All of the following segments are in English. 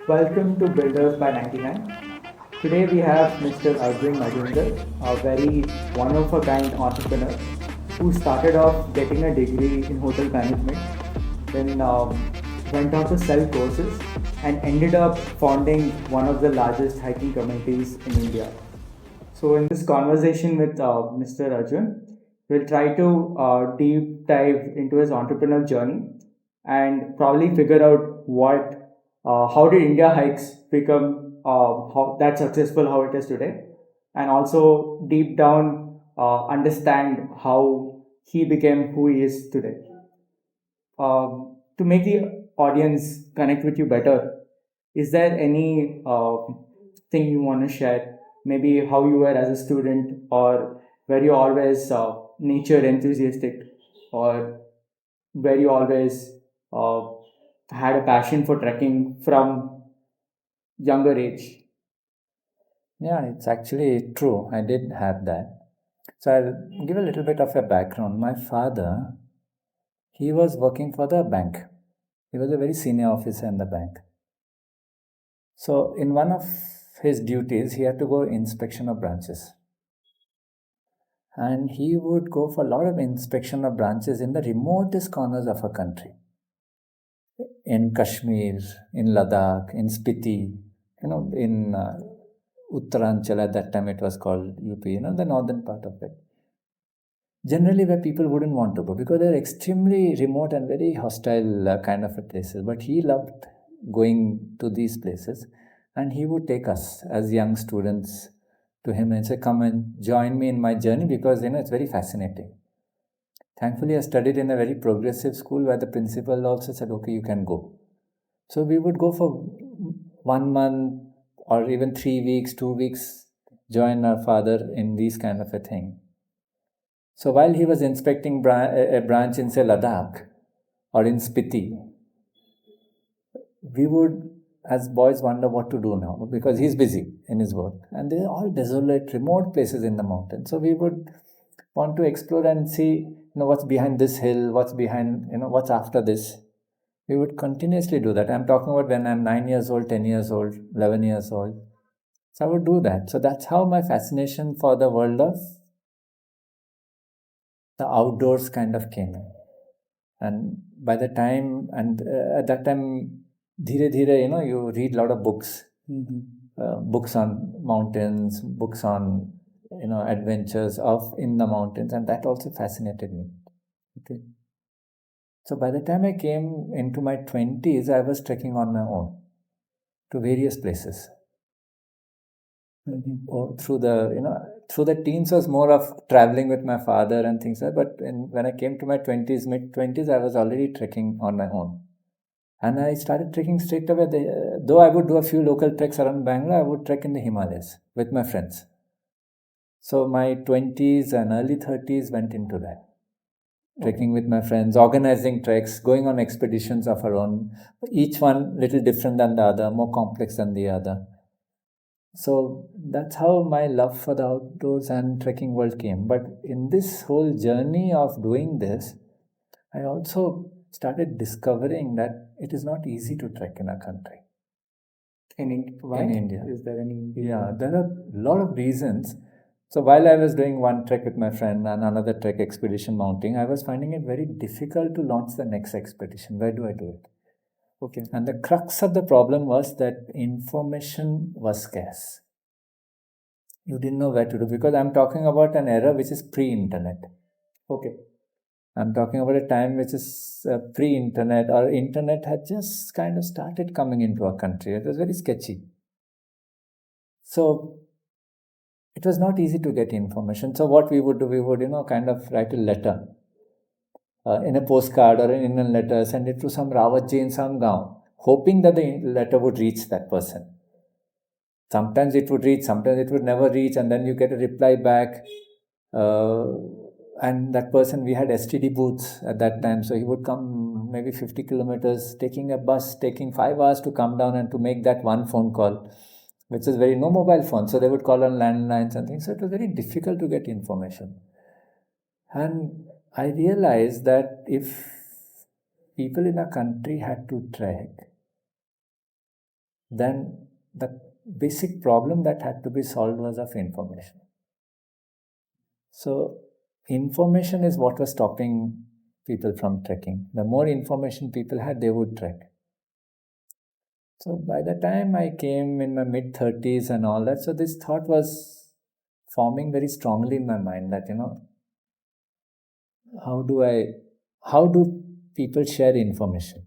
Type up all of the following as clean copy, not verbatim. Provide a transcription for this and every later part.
Welcome to Builders by 99. Today we have Mr. Arjun Majumdar, a very one of a kind entrepreneur who started off getting a degree in hotel management, then went on to sell courses and ended up founding one of the largest hiking communities in India. So, in this conversation with Mr. Arjun, we'll try to deep dive into his entrepreneurial journey and probably figure out how did India Hikes become that successful how it is today, and also deep down understand how he became who he is today. To make the audience connect with you better, is there any thing you want to share? Maybe how you were as a student, or were you always nature enthusiastic, or were you always uh, had a passion for trekking from younger age? Yeah, it's actually true. I did have that. So I'll give a little bit of a background. My father, he was working for the bank. He was a very senior officer in the bank. So in one of his duties, he had to go inspection of branches. And he would go for a lot of inspection of branches in the remotest corners of a country. In Kashmir, in Ladakh, in Spiti, in Uttaranchal at that time it was called UP, the northern part of it. Generally where people wouldn't want to go because they're extremely remote and very hostile kind of a places. But he loved going to these places, and he would take us as young students to him and say, "Come and join me in my journey because it's very fascinating." Thankfully, I studied in a very progressive school where the principal also said, "Okay, you can go." So we would go for 1 month or even 3 weeks, 2 weeks, join our father in these kind of a thing. So while he was inspecting a branch in, say, Ladakh or in Spiti, we would, as boys, wonder what to do now because he's busy in his work. And they're all desolate, remote places in the mountains. So we would want to explore and see, what's behind this hill, what's behind, what's after this. We would continuously do that. I'm talking about when I'm 9 years old, 10 years old, 11 years old. So I would do that. So that's how my fascination for the world of the outdoors kind of came in. And by the time, and at that time, dhire dhire, you read a lot of books, books on mountains, books on, adventures of in the mountains, and that also fascinated me. Okay. So by the time I came into my 20s, I was trekking on my own to various places. Or through the teens was more of traveling with my father and things like that. But when I came to my 20s, mid 20s, I was already trekking on my own. And I started trekking straight away. Though I would do a few local treks around Bangalore, I would trek in the Himalayas with my friends. So my 20s and early 30s went into that. Trekking with my friends, organizing treks, going on expeditions of our own, each one little different than the other, more complex than the other. So that's how my love for the outdoors and trekking world came. But in this whole journey of doing this, I also started discovering that it is not easy to trek in a country. Why? In India. Is there any reason? Yeah, there are a lot of reasons. So while I was doing one trek with my friend and another trek expedition mounting, I was finding it very difficult to launch the next expedition. Where do I do it? Okay. And the crux of the problem was that information was scarce. You didn't know where to do because I'm talking about an era which is pre-internet. Okay. I'm talking about a time which is pre-internet, or internet had just kind of started coming into our country. It was very sketchy. So it was not easy to get information. So what we would do, we would, kind of write a letter in a postcard or in a letter, send it to some Rawatji in some gaon, hoping that the letter would reach that person. Sometimes it would reach, sometimes it would never reach, and then you get a reply back. And that person, we had STD booths at that time, so he would come maybe 50 kilometers, taking a bus, taking 5 hours to come down and to make that one phone call, which is no mobile phone, so they would call on landlines and things. So it was very difficult to get information. And I realized that if people in a country had to trek, then the basic problem that had to be solved was of information. So information is what was stopping people from trekking. The more information people had, they would trek. So by the time I came in my mid-30s and all that, so this thought was forming very strongly in my mind that, how do people share information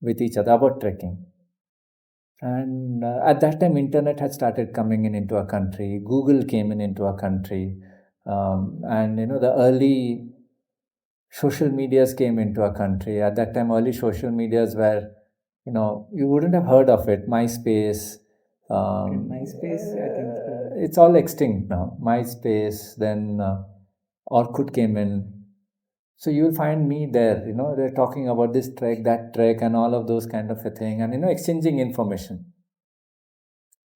with each other about trekking? And at that time, internet had started coming in into our country. Google came in into our country. And, the early social medias came into our country. At that time, early social medias were, you wouldn't have heard of it. MySpace. MySpace, I think. It's all extinct now. MySpace, then Orkut came in. So you'll find me there, they're talking about this trek, that trek, and all of those kind of a thing, and, exchanging information.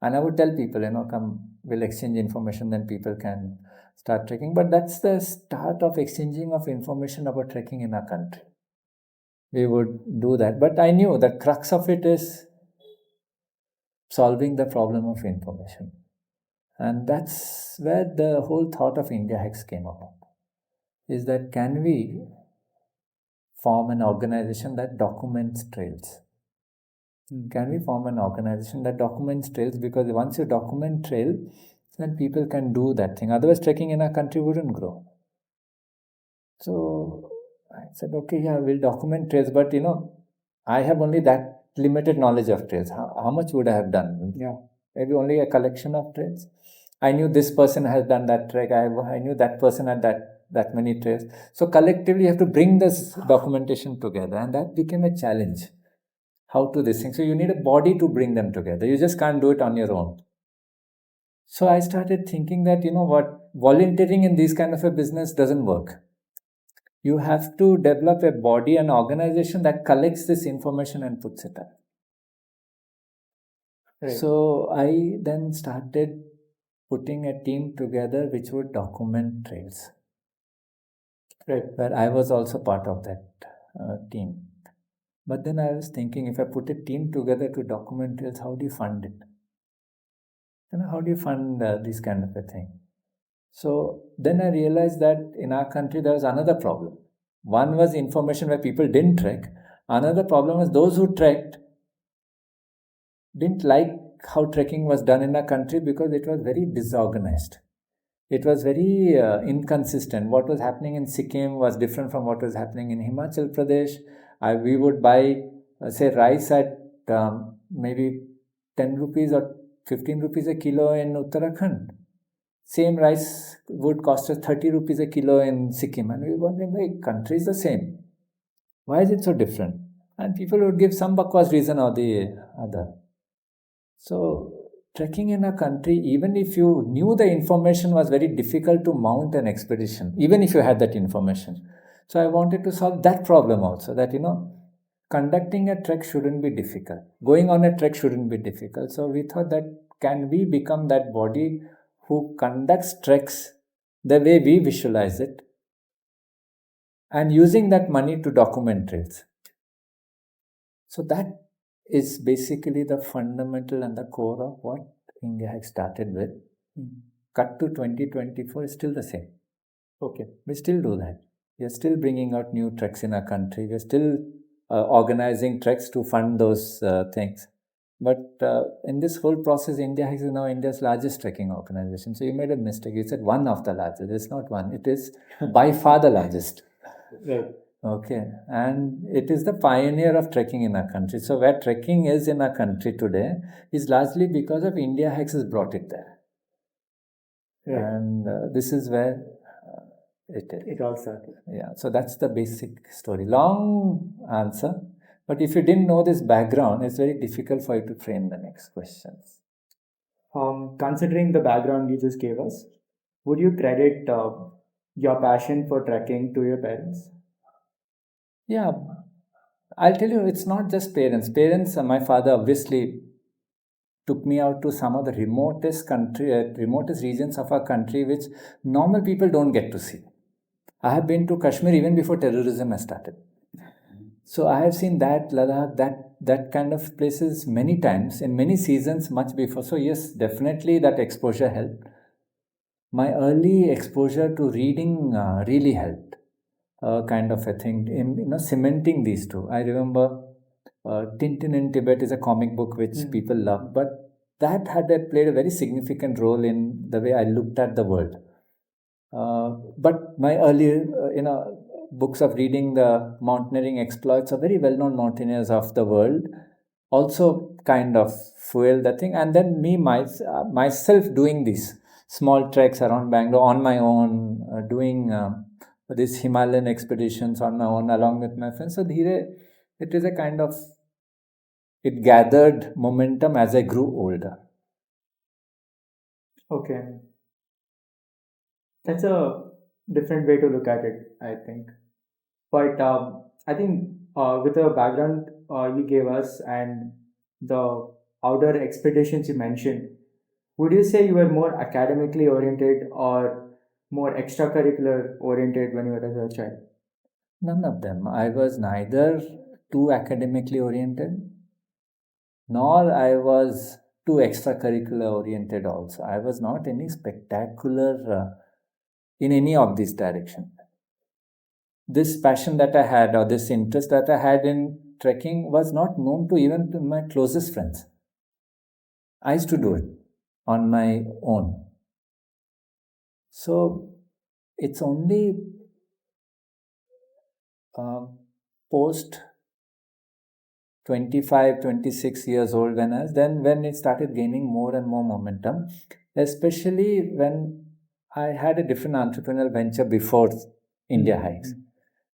And I would tell people, come, we'll exchange information, then people can start trekking. But that's the start of exchanging of information about trekking in our country. We would do that. But I knew the crux of it is solving the problem of information. And that's where the whole thought of Indiahikes came about. Is that can we form an organization that documents trails? Can we form an organization that documents trails? Because once you document trail, then people can do that thing. Otherwise, trekking in our country wouldn't grow. So I said, okay, yeah, we'll document trails, but I have only that limited knowledge of trails. How much would I have done? Yeah. Maybe only a collection of trails. I knew this person has done that trek. I knew that person had that many trails. So collectively, you have to bring this documentation together, and that became a challenge. How to this thing? So you need a body to bring them together. You just can't do it on your own. So I started thinking that, volunteering in this kind of a business doesn't work. You have to develop a body, an organization that collects this information and puts it up. Right. So I then started putting a team together which would document trails. Right. Where I was also part of that team. But then I was thinking, if I put a team together to document trails, how do you fund it? How do you fund this kind of a thing? So then I realized that in our country there was another problem. One was information where people didn't trek. Another problem was those who trekked didn't like how trekking was done in our country because it was very disorganized. It was very inconsistent. What was happening in Sikkim was different from what was happening in Himachal Pradesh. We would buy, say, rice at maybe 10 rupees or 15 rupees a kilo in Uttarakhand. Same rice would cost us 30 rupees a kilo in Sikkim. And we were wondering, the country is the same. Why is it so different? And people would give some bakwas reason or the other. So trekking in a country, even if you knew the information, was very difficult to mount an expedition, even if you had that information. So I wanted to solve that problem also, that, conducting a trek shouldn't be difficult. Going on a trek shouldn't be difficult. So we thought that can we become that body who conducts treks the way we visualize it, and using that money to document trails. So that is basically the fundamental and the core of what Indiahikes started with. Cut to 2024 is still the same. Okay, we still do that. We are still bringing out new treks in our country. We are still organizing treks to fund those things. But in this whole process, Indiahikes is now India's largest trekking organization. So you made a mistake. You said one of the largest. It's not one. It is by far the largest. Right. Okay. And it is the pioneer of trekking in our country. So where trekking is in our country today is largely because of Indiahikes has brought it there. Right. And this is where it all started. Yeah. So that's the basic story. Long answer. But if you didn't know this background, it's very difficult for you to frame the next questions. Considering the background you just gave us, would you credit your passion for trekking to your parents? Yeah, I'll tell you, it's not just parents. My father obviously took me out to some of the remotest regions of our country, which normal people don't get to see. I have been to Kashmir even before terrorism has started. So I have seen that Ladakh, that kind of places many times in many seasons much before. So yes, definitely that exposure helped. My early exposure to reading really helped. Kind of a thing in cementing these two. I remember Tintin in Tibet is a comic book which people love, but that played a very significant role in the way I looked at the world. But my earlier, books of reading the mountaineering exploits of very well-known mountaineers of the world also kind of fueled the thing. And then myself doing these small treks around Bangalore on my own, doing these Himalayan expeditions on my own along with my friends. So it is a kind of, it gathered momentum as I grew older. Okay. That's a different way to look at it, I think. But I think with the background you gave us and the outdoor expeditions you mentioned, would you say you were more academically oriented or more extracurricular oriented when you were a child? None of them. I was neither too academically oriented, nor I was too extracurricular oriented also. I was not any spectacular in any of these directions. This passion that I had or this interest that I had in trekking was not known to even to my closest friends. I used to do it on my own. So it's only uh, post 25, 26 years old when it started gaining more and more momentum, especially when I had a different entrepreneurial venture before Indiahikes.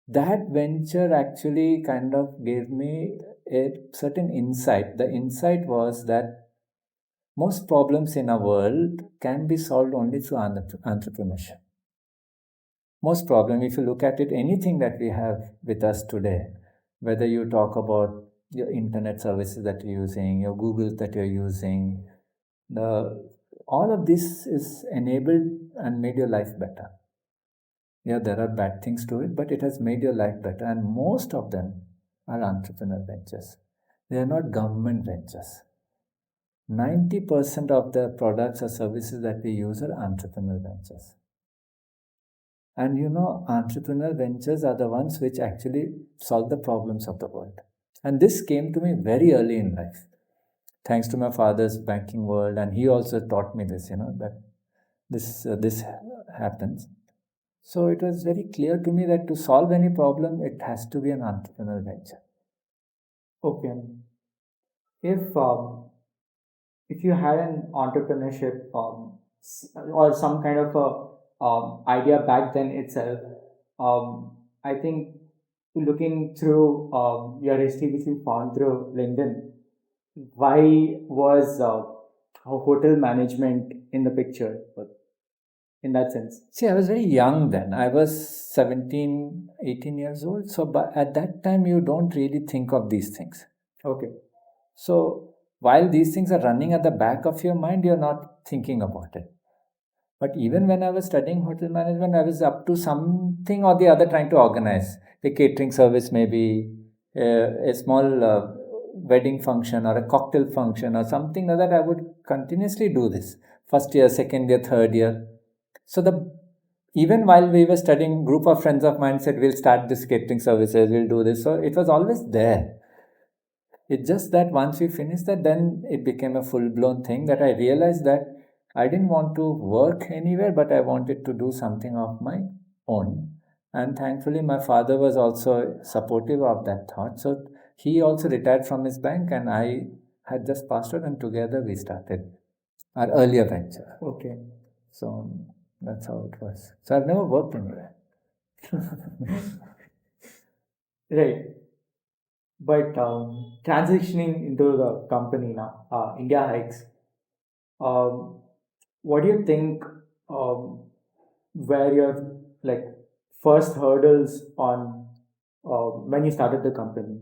That venture actually kind of gave me a certain insight. The insight was that most problems in our world can be solved only through entrepreneurship. Most problem, if you look at it, anything that we have with us today, whether you talk about your internet services that you're using, your Google that you're using, all of this is enabled and made your life better. Yeah, there are bad things to it, but it has made your life better. And most of them are entrepreneur ventures. They are not government ventures. 90% of the products or services that we use are entrepreneur ventures. And entrepreneur ventures are the ones which actually solve the problems of the world. And this came to me very early in life, thanks to my father's banking world. And he also taught me this, that this happens. So it was very clear to me that to solve any problem, it has to be an entrepreneur venture. Okay. If if you had an entrepreneurship or some kind of a idea back then itself, I think looking through your history which you found through LinkedIn, why was hotel management in the picture in that sense? See, I was very young then. I was 17, 18 years old. So but at that time, you don't really think of these things. Okay. So while these things are running at the back of your mind, you're not thinking about it. But even when I was studying hotel management, I was up to something or the other trying to organize a catering service, maybe a small wedding function or a cocktail function or something like that. I would continuously do this first year, second year, third year. So even while we were studying, group of friends of mine said we'll start this catering services, we'll do this. So it was always there. It's just that once we finished that, then it became a full blown thing that I realized that I didn't want to work anywhere, but I wanted to do something of my own. And thankfully, my father was also supportive of that thought. So he also retired from his bank, and I had just passed out, and together we started our earlier venture. Okay. So that's how it was. So I've never worked anywhere. Right. But transitioning into the company now, Indiahikes, um, what do you think were your like first hurdles on when you started the company?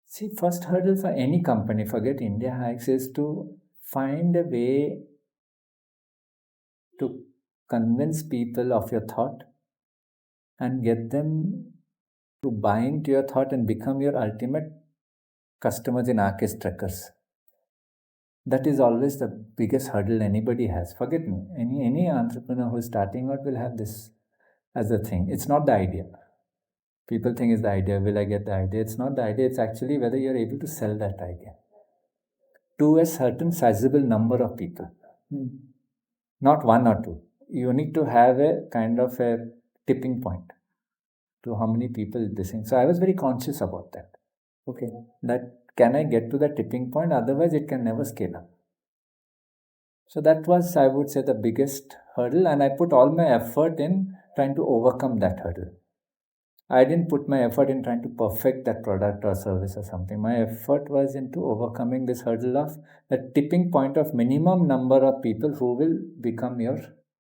See, first hurdle for any company, forget Indiahikes, is to find a way to convince people of your thought and get them to buy into your thought and become your ultimate customers in Arcus Truckers. That is always the biggest hurdle anybody has. Forget me. Any entrepreneur who is starting out will have this as a thing. It's not the idea. People think it's the idea. Will I get the idea? It's not the idea. It's actually whether you're able to sell that idea to a certain sizable number of people. Not one or two. You need to have a kind of a tipping point to how many people this thing. So I was very conscious about that. Okay, that can I get to the tipping point? Otherwise, it can never scale up. So that was, I would say, the biggest hurdle, and I put all my effort in trying to overcome that hurdle. I didn't put my effort in trying to perfect that product or service or something. My effort was into overcoming this hurdle of the tipping point of minimum number of people who will become your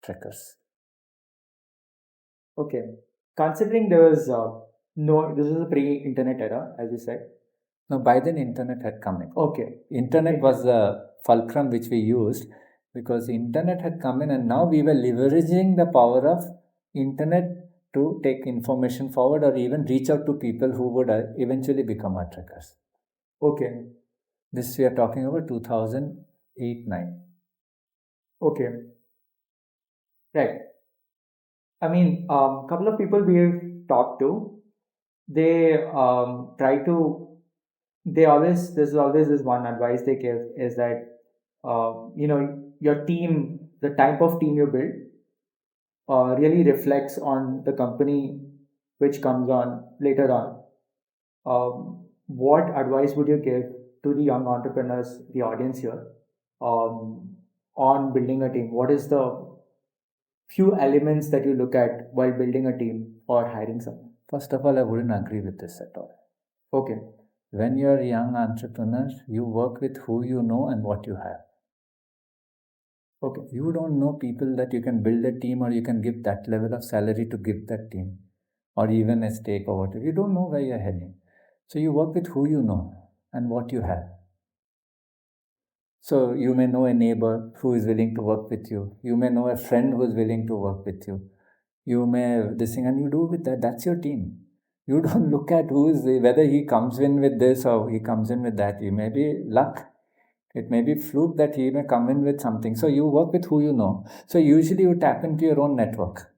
trekkers. Okay. Considering there was this is a pre-internet era, as you said. No, by then internet had come in. Okay. Internet was the fulcrum which we used because internet had come in, and now we were leveraging the power of internet to take information forward or even reach out to people who would eventually become our trekkers. Okay. This we are talking about 2008-9. Okay. Right. I mean, couple of people we've talked to, they try to, they always, there's always this one advice they give is that, your team, the type of team you build, really reflects on the company which comes on later on. What advice would you give to the young entrepreneurs, the audience here, on building a team? What is the few elements that you look at while building a team or hiring someone? First of all, I wouldn't agree with this at all. Okay. When you're a young entrepreneur, you work with who you know and what you have. Okay. You don't know people that you can build a team or you can give that level of salary to give that team or even a stake or whatever. You don't know where you're heading. So you work with who you know and what you have. So you may know a neighbor who is willing to work with you. You may know a friend who is willing to work with you. You may this thing, and you do with that. That's your team. You don't look at who is whether he comes in with this or he comes in with that. You may be luck. It may be fluke that he may come in with something. So you work with who you know. So usually you tap into your own network.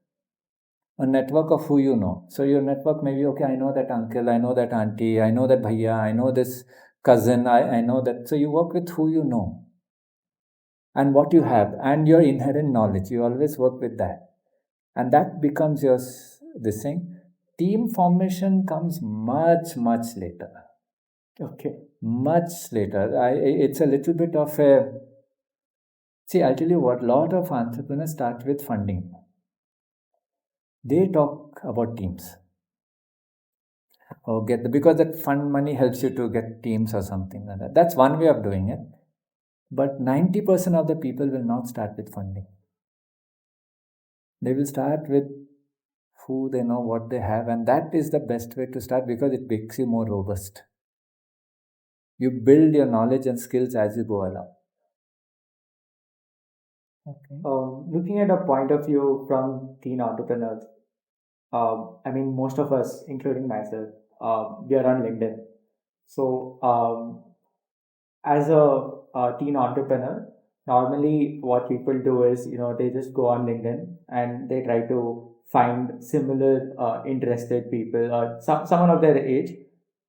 A network of who you know. So your network may be, okay, I know that uncle, I know that auntie, I know that bhaiya, I know this cousin, I know that. So you work with who you know and what you have and your inherent knowledge. You always work with that. And that becomes your this thing. Team formation comes much, much later. Okay. Much later. It's a little bit of a... See, I'll tell you what, a lot of entrepreneurs start with funding. They talk about teams. Or because that fund money helps you to get teams or something like that. That's one way of doing it. But 90% of the people will not start with funding. They will start with who they know, what they have, and that is the best way to start because it makes you more robust. You build your knowledge and skills as you go along. Okay. Looking at a point of view from teen entrepreneurs, I mean, most of us, including myself, we are on LinkedIn. So, as a teen entrepreneur, normally what people do is, they just go on LinkedIn and they try to find similar interested people or someone of their age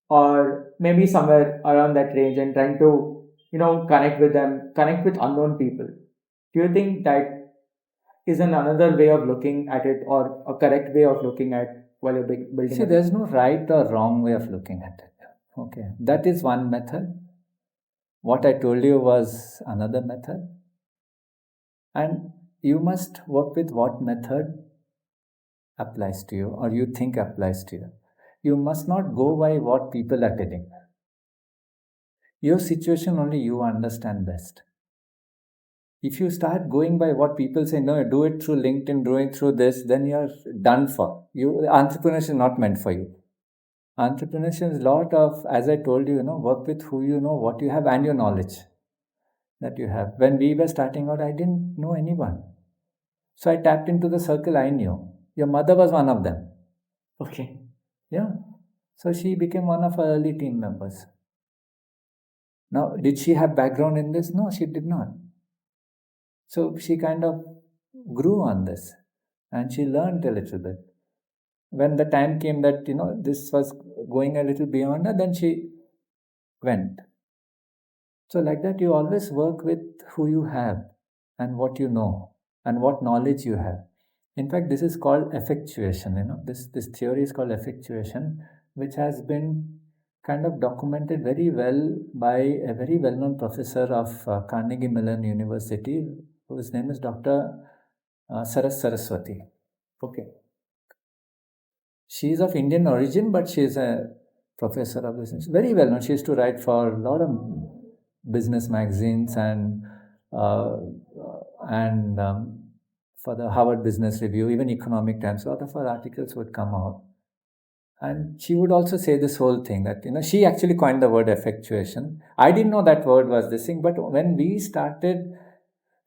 or maybe somewhere around that range and trying to, connect with them, connect with unknown people. Do you think that is another way of looking at it or a correct way of looking at while you're building? See, there's no right or wrong way of looking at it. Okay, that is one method. What I told you was another method. And you must work with what method applies to you or you think applies to you. You must not go by what people are telling. Your situation only you understand best. If you start going by what people say, no, do it through LinkedIn, do it through this, then you're done for. Entrepreneurship is not meant for you. Entrepreneurship is a lot of, as I told you, work with who you know, what you have, and your knowledge that you have. When we were starting out, I didn't know anyone. So I tapped into the circle I knew. Your mother was one of them. Okay. Yeah. So she became one of our early team members. Now, did she have background in this? No, she did not. So she kind of grew on this and she learned a little bit. When the time came that, this was going a little beyond her, then she went. So, like that, you always work with who you have and what you know and what knowledge you have. In fact, this is called effectuation. This theory is called effectuation, which has been kind of documented very well by a very well-known professor of Carnegie Mellon University, whose name is Dr. Saraswati. Okay. She is of Indian origin, but she is a professor of business. Very well known. She used to write for a lot of business magazines uh, and for the Harvard Business Review, even Economic Times. A lot of her articles would come out. And she would also say this whole thing that, she actually coined the word effectuation. I didn't know that word was this thing, but when we started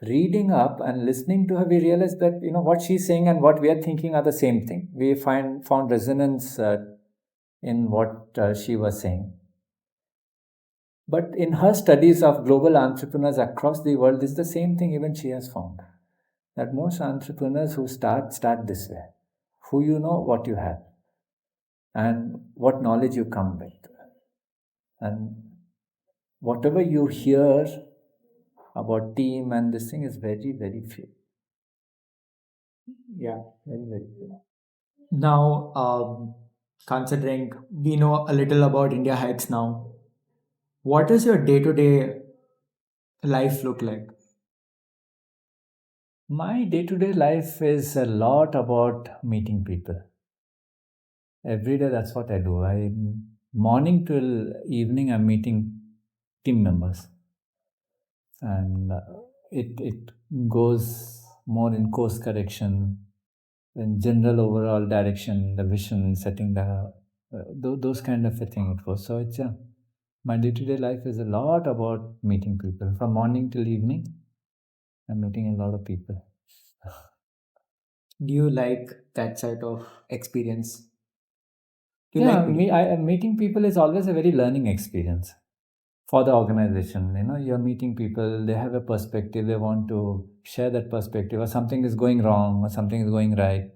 reading up and listening to her, we realized that what she's saying and what we are thinking are the same thing. We found resonance in what she was saying. But in her studies of global entrepreneurs across the world, this is the same thing even she has found. That most entrepreneurs who start this way. Who you know, what you have, and what knowledge you come with. And whatever you hear about team and this thing is very, very few. Yeah. Very, very few. Now, considering we know a little about Indiahikes now, what does your day-to-day life look like? My day-to-day life is a lot about meeting people. Every day, that's what I do. Morning till evening, I'm meeting team members, and it goes more in course correction, in general overall direction, the vision, setting those kind of a thing it goes. So it's my day-to-day life is a lot about meeting people from morning till evening. I'm meeting a lot of people. Do you like that side of experience? Do you Yeah, like meeting? meeting people is always a very learning experience for the organization. You're meeting people, they have a perspective, they want to share that perspective, or something is going wrong, or something is going right,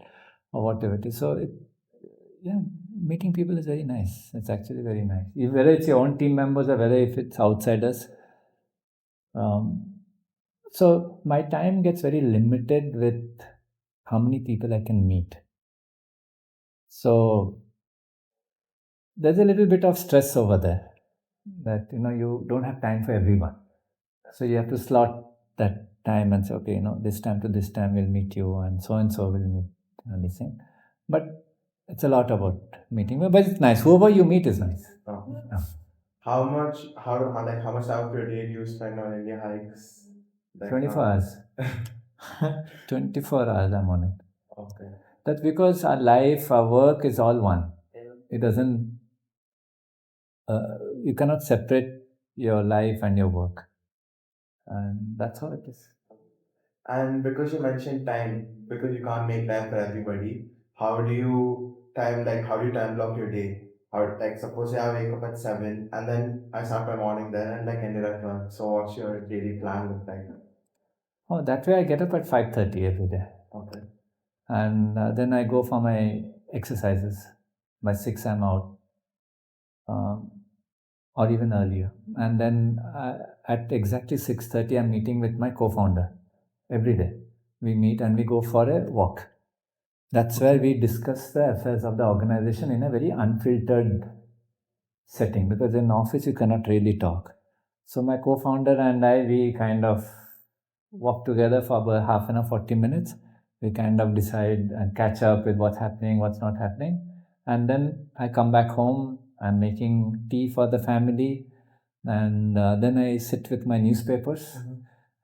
or whatever it is. So, meeting people is very nice. It's actually very nice. Whether it's your own team members or whether if it's outsiders. So, my time gets very limited with how many people I can meet. So, there's a little bit of stress over there that you don't have time for everyone, so you have to slot that time and say, okay, this time to this time we'll meet you, and so will meet and listen. But it's a lot about meeting, but it's nice. Whoever you meet is nice. Yeah. How much time of your day do you spend on Indiahikes? 24 hours. 24 hours I'm on it. Okay. That's because our life, our work is all one. It doesn't, you cannot separate your life and your work. And that's how it is. And because you mentioned time, because you can't make time for everybody, how do you time block your day? Suppose I wake up at 7 and then I start my morning then and ended at 1. So what's your daily plan look like? Oh, that way I get up at 5:30 every day. Okay. And then I go for my exercises. By 6 I'm out. Or even earlier. And then at exactly 6:30 I'm meeting with my co-founder every day. We meet and we go for a walk. That's where we discuss the affairs of the organization in a very unfiltered setting, because in office you cannot really talk. So my co-founder and I, we kind of walk together for about half an hour, 40 minutes. We kind of decide and catch up with what's happening, what's not happening. And then I come back home, I'm making tea for the family, and then I sit with my newspapers. Mm-hmm.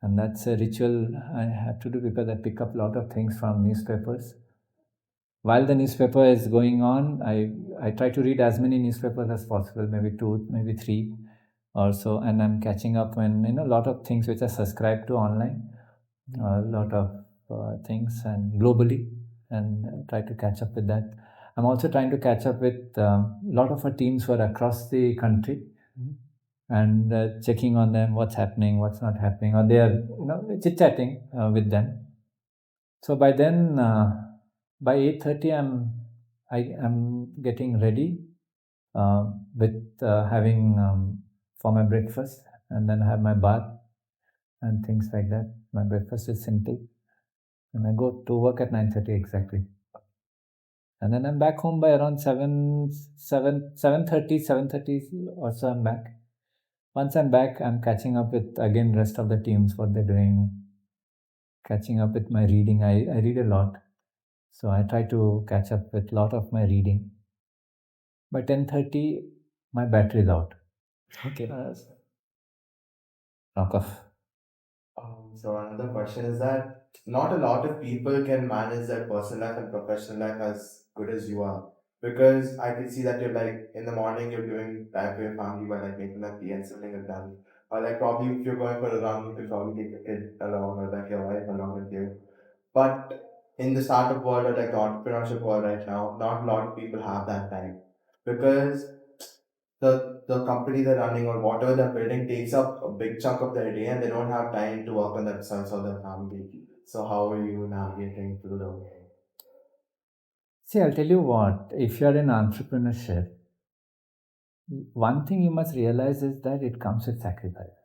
And that's a ritual I have to do, because I pick up a lot of things from newspapers. While the newspaper is going on, I try to read as many newspapers as possible, maybe 2, maybe 3 or so, and I'm catching up when a lot of things which are subscribed to online, a lot of things and globally, and try to catch up with that. I'm also trying to catch up with a lot of our teams who are across the country and checking on them, what's happening, what's not happening, or they are, chit-chatting with them. So by then, by 8:30, I'm getting ready with having for my breakfast, and then I have my bath and things like that. My breakfast is simple, and I go to work at 9:30 exactly. And then I'm back home by around 7:30 or so. I'm back. Once I'm back, I'm catching up with again rest of the teams, what they're doing, catching up with my reading. I read a lot, so I try to catch up with a lot of my reading. By 10:30, my battery is out. Okay. Knock off. So another question is that not a lot of people can manage their personal life and professional life as good as you are. Because I can see that you're like in the morning you're doing time for your family by like making them tea and sibling with them. Or like probably if you're going for a run, you'll probably take a kid along or like your wife along with you. But in the startup world or like the entrepreneurship world right now, not a lot of people have that time. Because the company they're running or whatever they're building takes up a big chunk of their day and they don't have time to work on themselves or their family. So how are you navigating through the way? See, I'll tell you what, if you're in entrepreneurship, one thing you must realize is that it comes with sacrifice.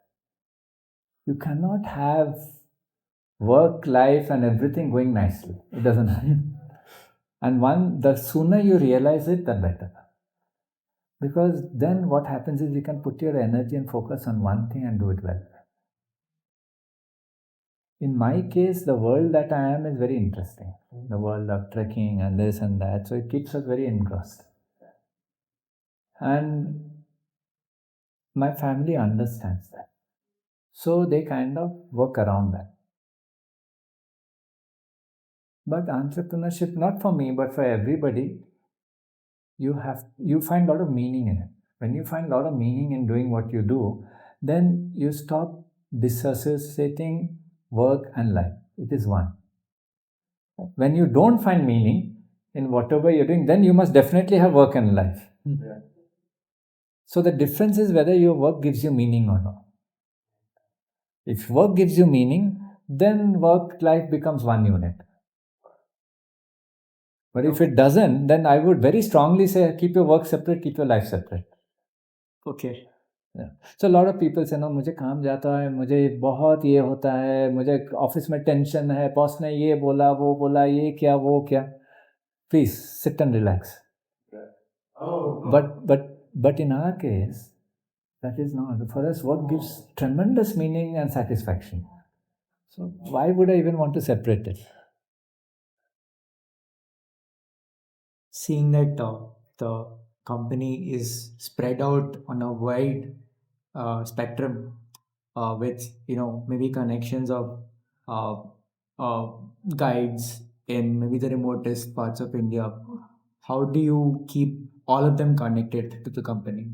You cannot have work, life, and everything going nicely. It doesn't happen. And the sooner you realize it, the better. Because then what happens is you can put your energy and focus on one thing and do it well. In my case, the world that I am is very interesting. The world of trekking and this and that. So it keeps us very engrossed. And my family understands that. So they kind of work around that. But entrepreneurship, not for me, but for everybody, you find a lot of meaning in it. When you find a lot of meaning in doing what you do, then you stop disassociating work and life. It is one. When you don't find meaning in whatever you're doing, then you must definitely have work and life. Yeah. So the difference is whether your work gives you meaning or not. If work gives you meaning, then work life becomes one unit. But if it doesn't, then I would very strongly say keep your work separate, keep your life separate. Okay. Yeah. So a lot of people say, no, मुझे काम जाता है, मुझे बहुत ये होता है, मुझे ऑफिस में टेंशन है, बॉस ने ये बोला, वो बोला, ये क्या, वो क्या. Please sit and relax. Oh. But in our case, that is not. For us, work gives tremendous meaning and satisfaction. So why would I even want to separate it? Seeing that the company is spread out on a wide spectrum with maybe connections of uh, uh, guides in maybe the remotest parts of India, how do you keep all of them connected to the company?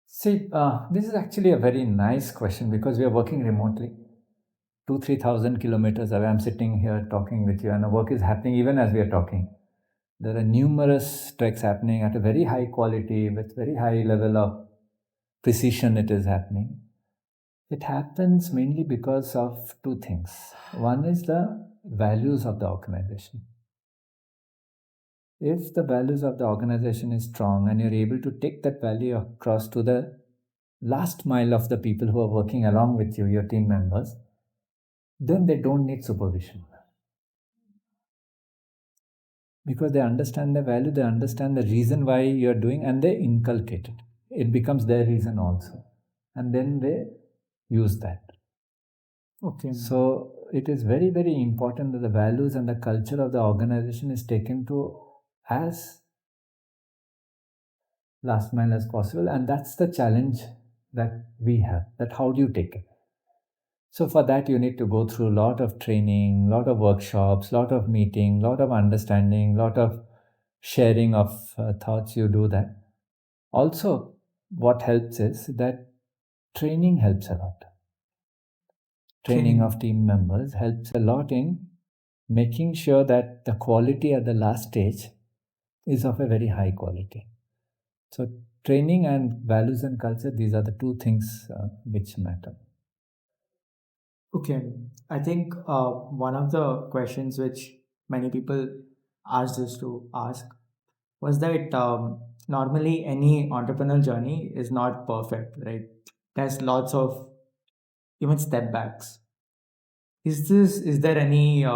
See, this is actually a very nice question because we are working remotely. 2,000-3,000 kilometers away. I'm sitting here talking with you, and the work is happening even as we are talking. There are numerous treks happening at a very high quality, with very high level of precision it is happening. It happens mainly because of two things. One is the values of the organization. If the values of the organization is strong and you're able to take that value across to the last mile of the people who are working along with you, your team members, then they don't need supervision. Because they understand the value, they understand the reason why you're doing, and they inculcate it. It becomes their reason also. And then they use that. Okay. So it is very, very important that the values and the culture of the organization is taken to as last mile as possible. And that's the challenge that we have, that how do you take it? So for that, you need to go through a lot of training, lot of workshops, lot of meeting, lot of understanding, lot of sharing of thoughts. You do that. Also, what helps is that training helps a lot. Training of team members helps a lot in making sure that the quality at the last stage is of a very high quality. So, training and values and culture, these are the two things which matter. Okay, I think one of the questions which many people asked us to ask was that normally any entrepreneurial journey is not perfect, right? There's lots of even step backs. Is there any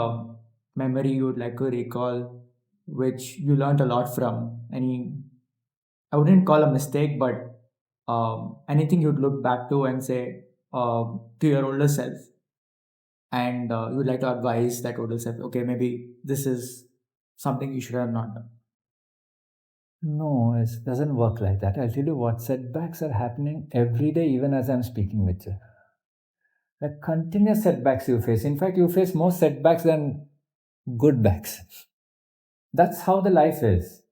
memory you would like to recall which you learned a lot from? Any, I wouldn't call a mistake, but anything you'd look back to and say to your older self, and you would like to advise that older self, okay, maybe this is something you should have not done. No, it doesn't work like that. I'll tell you what, setbacks are happening every day, even as I'm speaking with you. Like continuous setbacks you face. In fact, you face more setbacks than good backs. That's how the life is.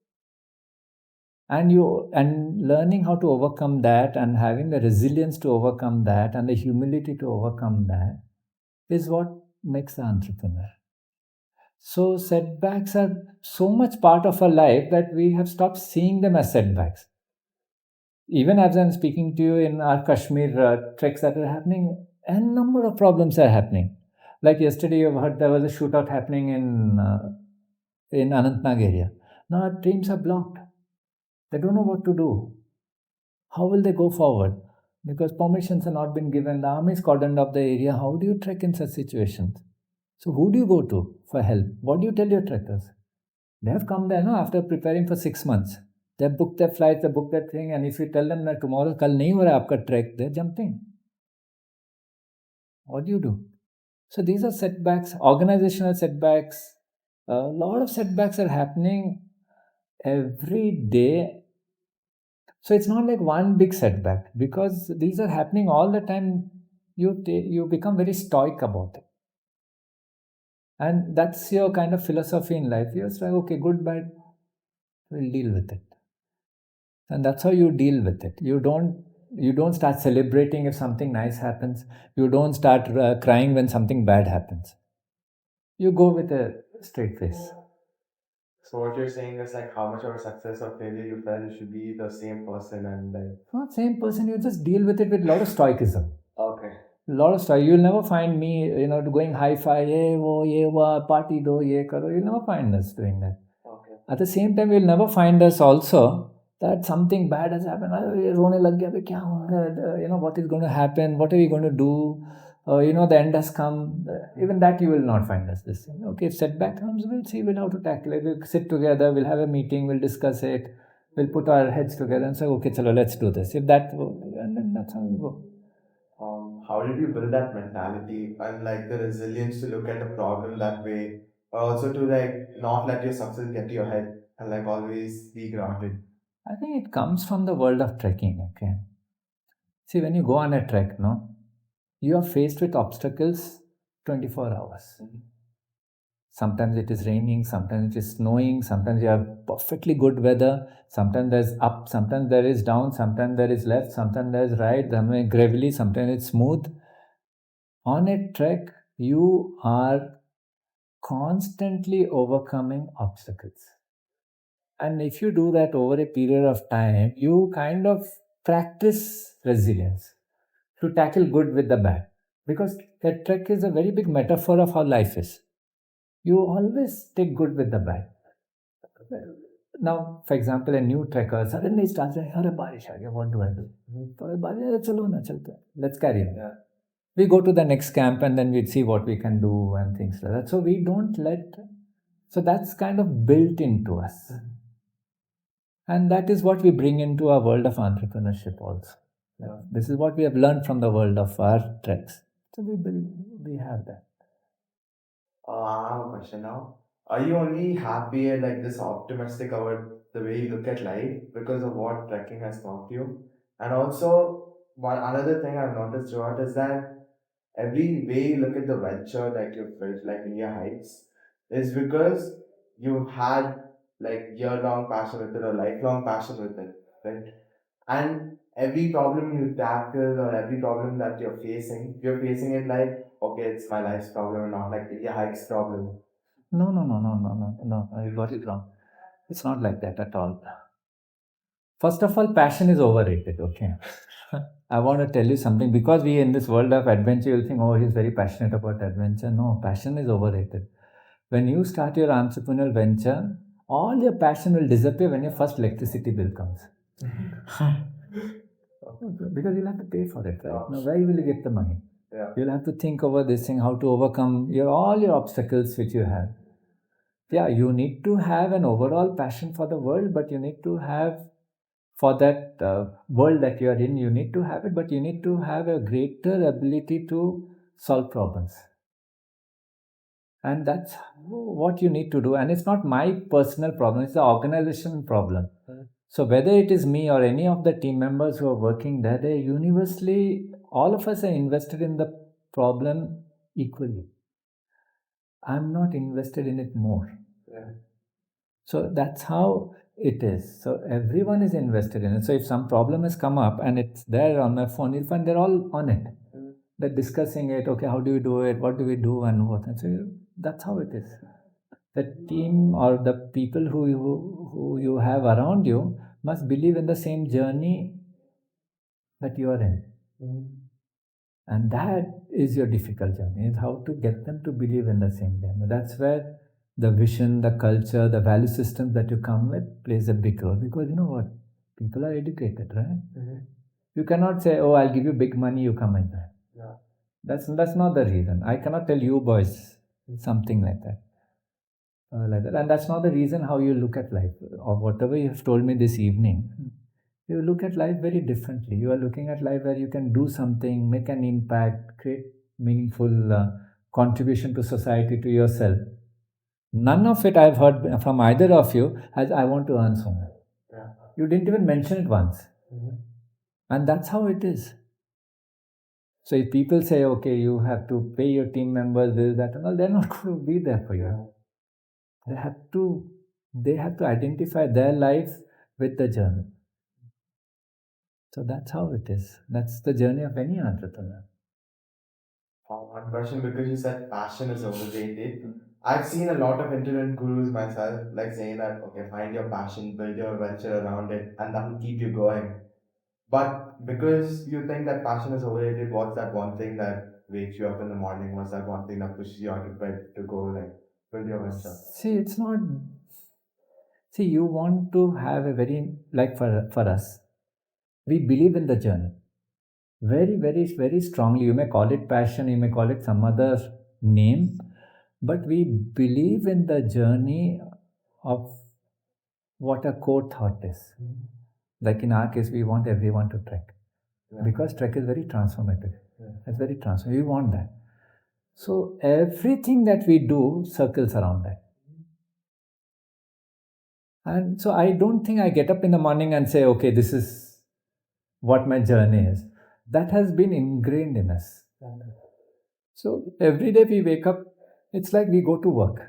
And learning how to overcome that and having the resilience to overcome that and the humility to overcome that is what makes the entrepreneur. So setbacks are so much part of our life that we have stopped seeing them as setbacks. Even as I'm speaking to you in our Kashmir treks that are happening, a number of problems are happening. Like yesterday, you've heard there was a shootout happening in Anantnag area. Now our dreams are blocked. They don't know what to do. How will they go forward? Because permissions have not been given. The army is cordoned up the area. How do you trek in such situations? So who do you go to for help? What do you tell your trekkers? They have come there no, after preparing for 6 months. They have booked their flights, they booked their thing, and if you tell them that tomorrow kal nahi ho raha hai aapka trek, they're jumping. What do you do? So these are setbacks, organizational setbacks. A lot of setbacks are happening every day. So it's not like one big setback because these are happening all the time. You become very stoic about it, and that's your kind of philosophy in life. You're just like, okay, good, bad, we'll deal with it, and that's how you deal with it. You don't start celebrating if something nice happens. You don't start crying when something bad happens. You go with a straight face. So what you're saying is like how much of a success or failure you felt you should be the same person and like Not same person. You just deal with it with a lot of stoicism. okay. Lot of stuff. You'll never find me, going hi-fi, ye wo, party do, ye karo. You'll never find us doing that. Okay. At the same time, you'll never find us also that something bad has happened. "अरे, रोने लग गया, अबे क्या होगा? What is going to happen? What are we going to do? The end has come. Even that you will not find us this thing. Okay, if setback comes, we'll see, we'll how to tackle it. We'll sit together, we'll have a meeting, we'll discuss it, we'll put our heads together and say, okay, chalo, let's do this. If that, and then that's how we go. How did you build that mentality and like the resilience to look at a problem that way, but also to like not let your success get to your head and like always be grounded? I think it comes from the world of trekking. Okay. See, when you go on a trek, no, you are faced with obstacles 24 hours. Sometimes it is raining, sometimes it is snowing, sometimes you have perfectly good weather, sometimes there's up, sometimes there is down, sometimes there is left, sometimes there is right, sometimes gravelly, sometimes it's smooth. On a trek, you are constantly overcoming obstacles. And if you do that over a period of time, you kind of practice resilience to tackle good with the bad. Because that trek is a very big metaphor of how life is. You always take good with the bad. Now, for example, a new trekker suddenly starts saying, "Arey, barish aa gaya, what do I do?" "Arey, barish, chalo na, chalte hain. Let's carry on." Yeah. We go to the next camp and then we'd see what we can do and things like that. So we don't let, so that's kind of built into us. And that is what we bring into our world of entrepreneurship also. Yeah. This is what we have learned from the world of our treks. So we have that. I have a question now. Are you only happy and like this optimistic about the way you look at life because of what trekking has taught you? And also, one another thing I've noticed throughout is that every way you look at the venture that you've built, like Indiahikes, is because you had like year-long passion with it or lifelong passion with it, right? And every problem you tackle or every problem that you're facing it like, okay, it's my life's problem, not like Indiahikes' problem. No. I got it wrong. It's not like that at all. First of all, passion is overrated. Okay. I want to tell you something because we in this world of adventure, you'll think, oh, he's very passionate about adventure. No, passion is overrated. When you start your entrepreneurial venture, all your passion will disappear when your first electricity bill comes. Because you'll have to pay for it, right? Now, where will you get the money? Yeah. You'll have to think over this thing, how to overcome all your obstacles which you have. Yeah, you need to have an overall passion for the world, but you need to have for that world that you are in, you need to have it, but you need to have a greater ability to solve problems. And that's what you need to do. And it's not my personal problem, it's the organization problem. So whether it is me or any of the team members who are working there, they universally, all of us are invested in the problem equally. I'm not invested in it more. Yeah. So that's how it is. So everyone is invested in it. So if some problem has come up and it's there on my phone, you'll find they're all on it. They're discussing it. Okay, how do we do it? What do we do? And what? And so that's how it is. The team or the people who you have around you must believe in the same journey that you are in. And that is your difficult journey, is how to get them to believe in the same journey. That's where the vision, the culture, the value system that you come with plays a big role. Because you know what? People are educated, right? You cannot say, oh, I'll give you big money, you come and join. Yeah. That's not the reason. I cannot tell you boys something like that. And that's not the reason how you look at life. Or whatever you have told me this evening, you look at life very differently. You are looking at life where you can do something, make an impact, create meaningful contribution to society, to yourself. None of it I've heard from either of you as I want to earn so much. Yeah. You didn't even mention it once. And that's how it is. So if people say, okay, you have to pay your team members this, that, and all, they're not going to be there for you. They have to identify their life with the journey. So that's how it is. That's the journey of any entrepreneur. One question, because you said passion is overrated. I've seen a lot of internet gurus myself, like saying that, okay, find your passion, build your venture around it, and that will keep you going. But because you think that passion is overrated, what's that one thing that wakes you up in the morning? What's that one thing that pushes you out of bed to go like build your venture? See, it's not. See, you want to have a very, like for us, we believe in the journey very, very, very strongly. You may call it passion, you may call it some other name, but we believe in the journey of what a core thought is. Like in our case, we want everyone to trek. Because trek is very transformative. It's very transformative. We want that. So everything that we do circles around that. And so I don't think I get up in the morning and say, okay, this is what my journey is. That has been ingrained in us. So every day we wake up, it's like we go to work.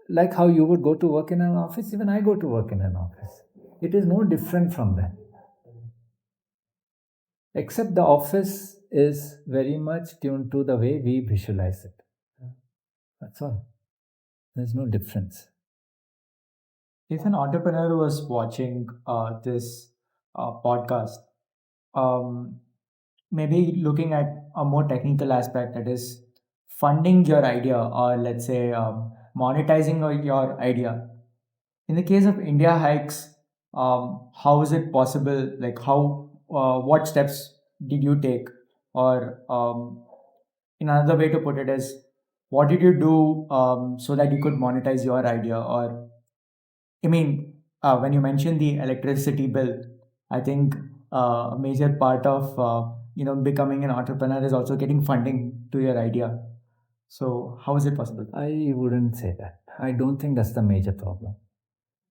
Like how you would go to work in an office, even I go to work in an office. It is no different from that. Except the office is very much tuned to the way we visualize it. That's all. There's no difference. If an entrepreneur was watching this podcast, maybe looking at a more technical aspect, that is funding your idea, or let's say monetizing your idea. In the case of Indiahikes, how is it possible? Like what steps did you take? Or in another way to put it is, what did you do so that you could monetize your idea? Or I mean, when you mentioned the electricity bill, I think a major part of becoming an entrepreneur is also getting funding to your idea. So how is it possible? I wouldn't say that. I don't think that's the major problem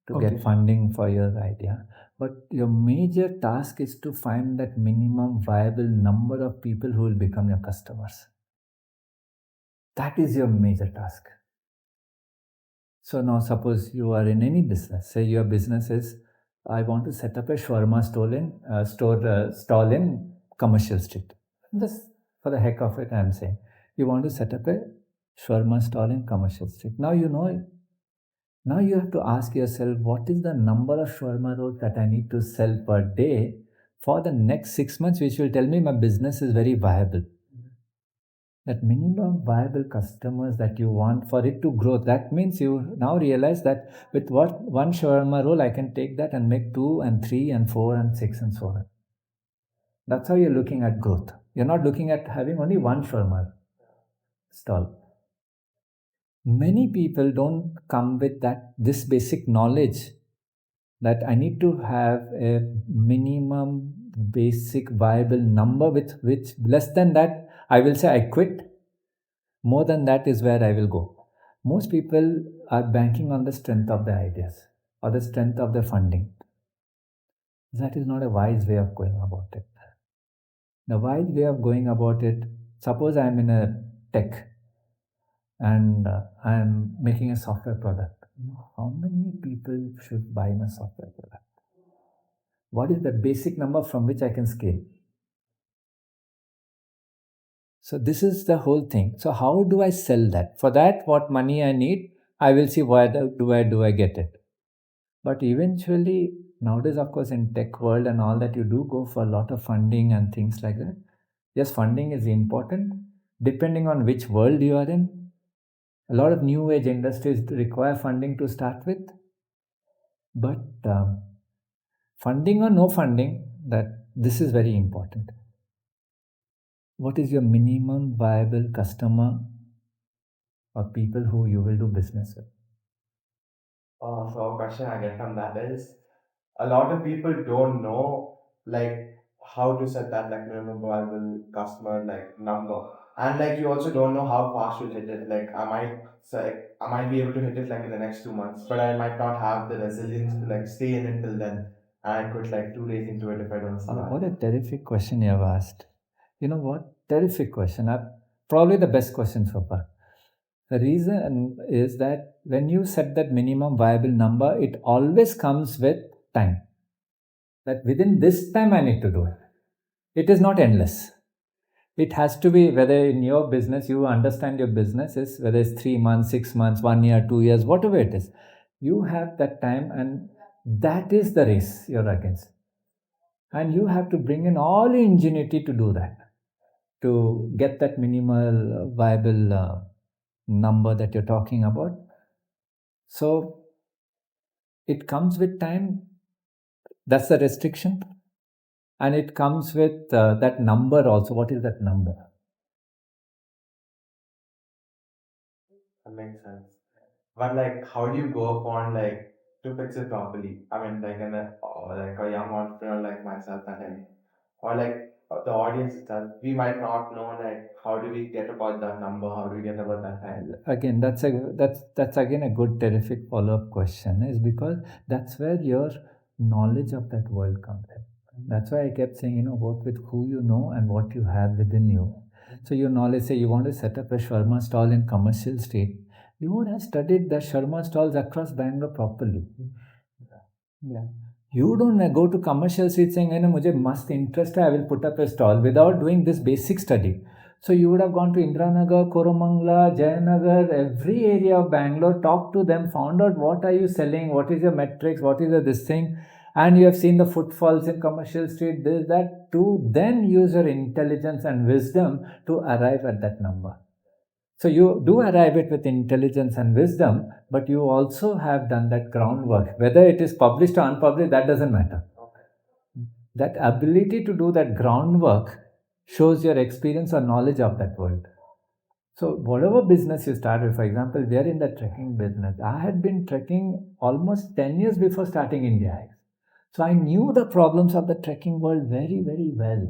to Okay. get funding for your idea. But your major task is to find that minimum viable number of people who will become your customers. That is your major task. So now suppose you are in any business. Say your business is, I want to set up a shawarma stall in Commercial Street. Just for the heck of it, I am saying. You want to set up a shawarma stall in Commercial Street. Now you know. Now you have to ask yourself, what is the number of shawarma rolls that I need to sell per day for the next 6 months, which will tell me my business is very viable. That minimum viable customers that you want for it to grow. That means you now realize that with what one shawarma roll, I can take that and make 2 and 3 and 4 and 6 and so on. That's how you're looking at growth. You're not looking at having only one shawarma stall. Many people don't come with this basic knowledge that I need to have a minimum basic viable number with which less than that I will say I quit. More than that is where I will go. Most people are banking on the strength of their ideas or the strength of their funding. That is not a wise way of going about it. The wise way of going about it, suppose I am in a tech and I am making a software product. How many people should buy my software product? What is the basic number from which I can scale? So this is the whole thing. So how do I sell that? For that, what money I need, I will see where do I get it. But eventually, nowadays, of course, in tech world and all that, you do go for a lot of funding and things like that. Yes, funding is important, depending on which world you are in. A lot of new age industries require funding to start with. But funding or no funding, that this is very important. What is your minimum viable customer or people who you will do business with? So a question I get from that is, a lot of people don't know like how to set that like minimum viable customer like number, and like you also don't know how fast you'll hit it. Like I might be able to hit it like in the next 2 months, but I might not have the resilience to like stay in it till then. And I quit like 2 days into it if I don't see What that. a terrific question you have asked. You know what? Terrific question. Probably the best question so far. The reason is that when you set that minimum viable number, it always comes with time. That within this time I need to do it. It is not endless. It has to be whether in your business you understand your business is whether it's 3 months, 6 months, 1 year, 2 years, whatever it is. You have that time and that is the race you're against. And you have to bring in all your ingenuity to do that, to get that minimal viable number that you're talking about. So it comes with time. That's the restriction. And it comes with that number also. What is that number? That makes sense. But like, how do you go upon like to fix it properly? I mean, like like a young entrepreneur like myself and him, or like the audience itself, we might not know like how do we get about that number, how do we get about that time. Again, that's again a good terrific follow-up question, is because that's where your knowledge of that world comes in. That's why I kept saying, work with who you know and what you have within you. So your knowledge, say you want to set up a shawarma stall in Commercial Street, you would have studied the shawarma stalls across Bangalore properly. Yeah. You don't go to Commercial Street saying, "Mujhe must interest hai, I will put up a stall," without doing this basic study. So you would have gone to Indranagar, Koromangala, Jayanagar, every area of Bangalore, talked to them, found out what are you selling, what is your metrics, what is this thing, and you have seen the footfalls in Commercial Street, this, that, to then use your intelligence and wisdom to arrive at that number. So you do arrive it with intelligence and wisdom, but you also have done that groundwork. Whether it is published or unpublished, that doesn't matter. That ability to do that groundwork shows your experience or knowledge of that world. So whatever business you start with, for example, we are in the trekking business. I had been trekking almost 10 years before starting Indiahikes. So I knew the problems of the trekking world very, very well.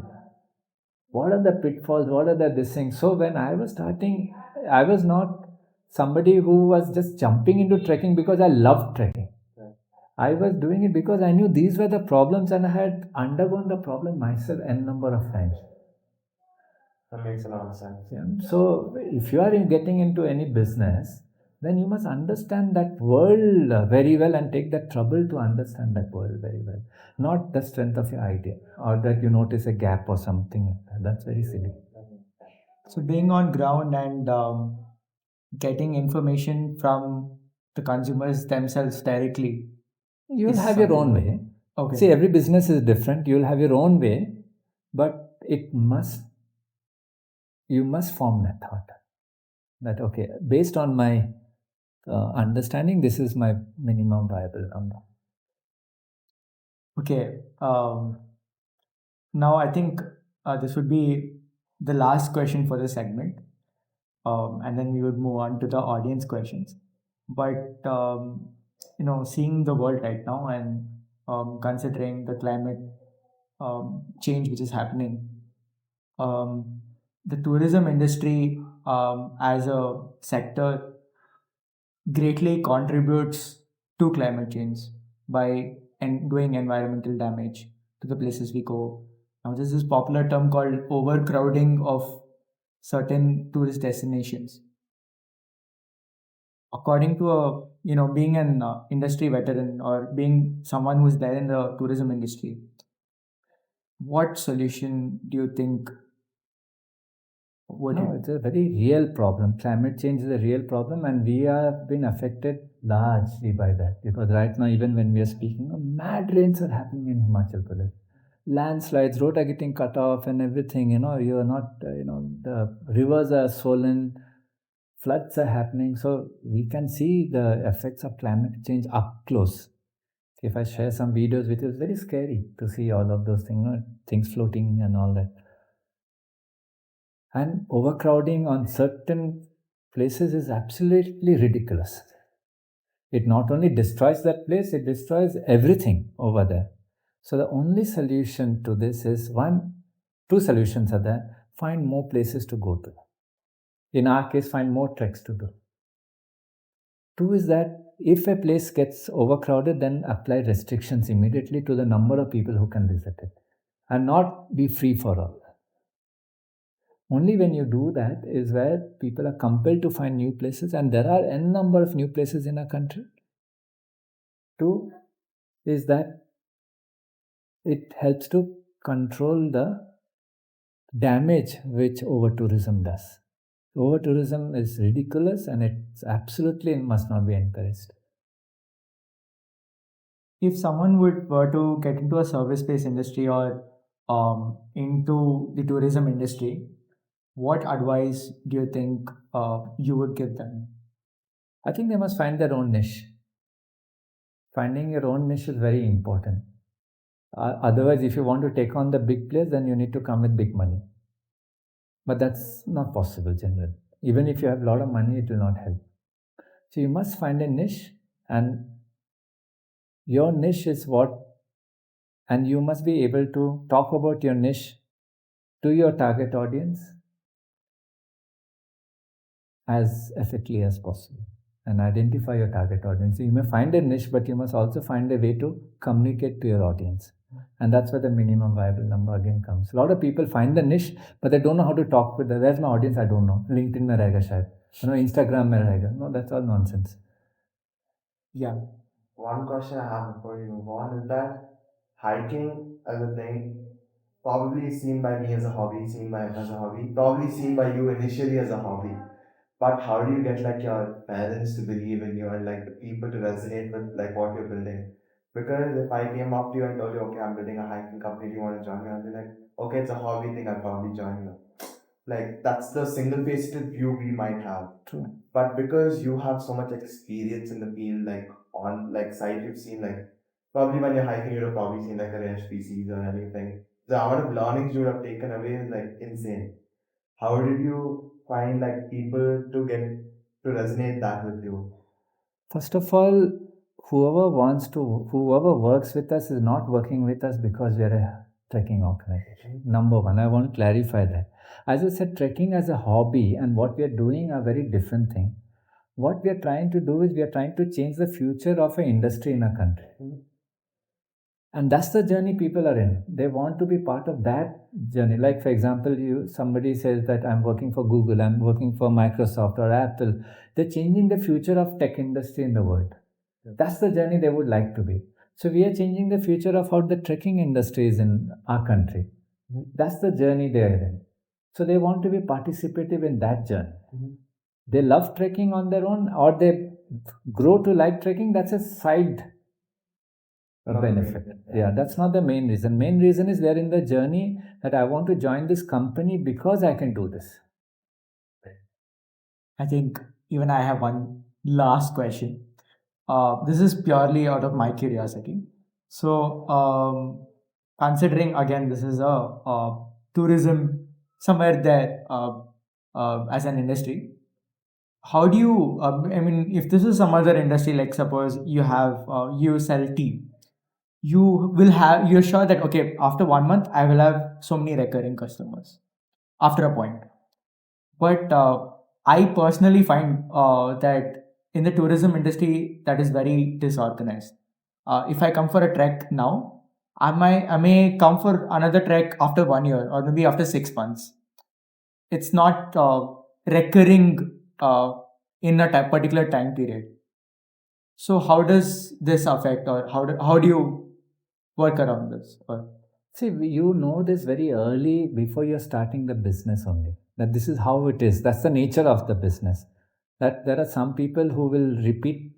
What are the pitfalls? What are the this things? So when I was starting, I was not somebody who was just jumping into trekking because I loved trekking. I was doing it because I knew these were the problems and I had undergone the problem myself n number of times. That makes a lot of sense. Yeah. So if you are getting into any business, then you must understand that world very well and take the trouble to understand that world very well. Not the strength of your idea or that you notice a gap or something like that. That's very silly. So being on ground and getting information from the consumers themselves directly. You'll Is have your own something- way. Okay. See, every business is different. You'll have your own way, but you must form that thought that, okay, based on my understanding, this is my minimum viable number. Okay. Now I think this would be the last question for this segment, and then we would move on to the audience questions. But seeing the world right now and considering the climate change which is happening, um, the tourism industry as a sector greatly contributes to climate change by doing environmental damage to the places we go. Now, there's this popular term called overcrowding of certain tourist destinations. According to being an industry veteran or being someone who's there in the tourism industry, what solution do you think would No, it's a very real problem. Climate change is a real problem, and we have been affected largely by that. Because right now, even when we are speaking, mad rains are happening in Himachal Pradesh. Landslides, roads are getting cut off, and everything. You're not. The rivers are swollen, floods are happening. So we can see the effects of climate change up close. If I share some videos with you, it's very scary to see all of those things, things floating and all that. And overcrowding on certain places is absolutely ridiculous. It not only destroys that place, it destroys everything over there. So the only solution to this is two solutions are there. Find more places to go to. In our case, find more treks to do. Two is that if a place gets overcrowded, then apply restrictions immediately to the number of people who can visit it and not be free for all. Only when you do that is where people are compelled to find new places, and there are n number of new places in our country. Two is that it helps to control the damage which over tourism does. Over tourism is ridiculous and it's absolutely must not be encouraged. If someone were to get into a service-based industry or into the tourism industry, what advice do you think you would give them? I think they must find their own niche. Finding your own niche is very important. Otherwise, if you want to take on the big place, then you need to come with big money. But that's not possible generally. Even if you have a lot of money, it will not help. So you must find a niche, and your niche is what, and you must be able to talk about your niche to your target audience as effectively as possible and identify your target audience. So you may find a niche, but you must also find a way to communicate to your audience. And that's where the minimum viable number again comes. A lot of people find the niche, but they don't know how to talk with them. Where's my audience? I don't know. LinkedIn mein rahega shayad. Instagram mein rahega. No, that's all nonsense. Yeah. One question I have before you move on is that hiking as a thing, probably seen by me as a hobby, seen by as a hobby, probably seen by you initially as a hobby. But how do you get like your parents to believe in you and like the people to resonate with like what you're building? Because if I came up to you and told you, okay, I'm building a hiking company, do you want to join me? I'd be like, okay, it's a hobby thing, I'll probably join you. Like that's the single-faced view we might have. True. But because you have so much experience in the field, like on like site you've seen like probably when you're hiking you'd have probably seen like a rare species or anything. The amount of learnings you would have taken away is like insane. How did you find like people to get to resonate that with you? First of all, whoever works with us is not working with us because we are a trekking organization. Number one, I want to clarify that. As I said, trekking as a hobby and what we are doing are very different things. What we are trying to do is we are trying to change the future of an industry in a country. And that's the journey people are in. They want to be part of that journey. Like for example, somebody says that I'm working for Google, I'm working for Microsoft or Apple. They're changing the future of tech industry in the world. That's the journey they would like to be. So we are changing the future of how the trekking industry is in our country. That's the journey they are in. So they want to be participative in that journey. They love trekking on their own, or they grow to like trekking. That's a side benefit. Yeah, that's not the main reason. Main reason is they're in the journey that I want to join this company because I can do this. I think even I have one last question. This is purely out of my curiosity. So, considering again, this is a tourism somewhere there as an industry. How do you? I mean, if this is some other industry, like suppose you have you sell tea, you will have you're sure that okay, after 1 month I will have so many recurring customers after a point. But I personally find that in the tourism industry, that is very disorganized. If I come for a trek now, I may come for another trek after 1 year or maybe after 6 months. It's not recurring in a particular time period. So how does this affect, or how do you work around this? Or, See, you know this very early before you're starting the business only. That this is how it is. That's the nature of the business. That there are some people who will repeat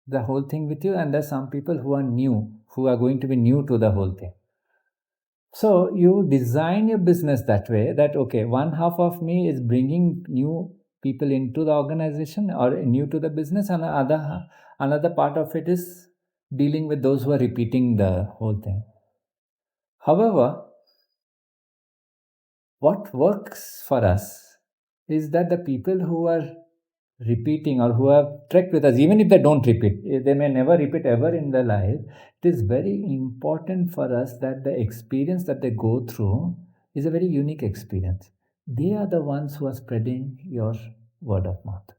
the whole thing with you, and there's some people who are new, who are going to be new to the whole thing. So you design your business that way that okay, one half of me is bringing new people into the organization or new to the business, and another part of it is dealing with those who are repeating the whole thing. However, what works for us is that the people who are repeating or who have trekked with us, even if they don't repeat, they may never repeat ever in their life, it is very important for us that the experience that they go through is a very unique experience. They are the ones who are spreading your word of mouth.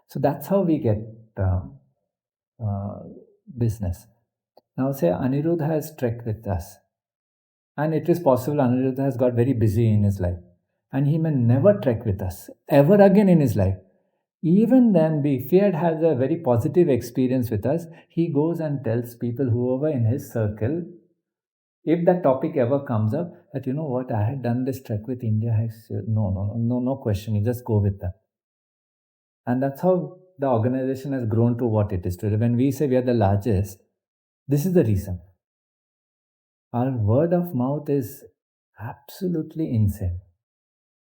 So that's how we get uh, business. Now, say Anirudh has trekked with us, and it is possible Anirudh has got very busy in his life, and he may never trek with us ever again in his life. Even then, if he has a very positive experience with us, he goes and tells people, whoever in his circle, if that topic ever comes up, that you know what, I had done this trek with Indiahikes. No question. You just go with them. And that's how the organization has grown to what it is today. When we say we are the largest, this is the reason. Our word of mouth is absolutely insane.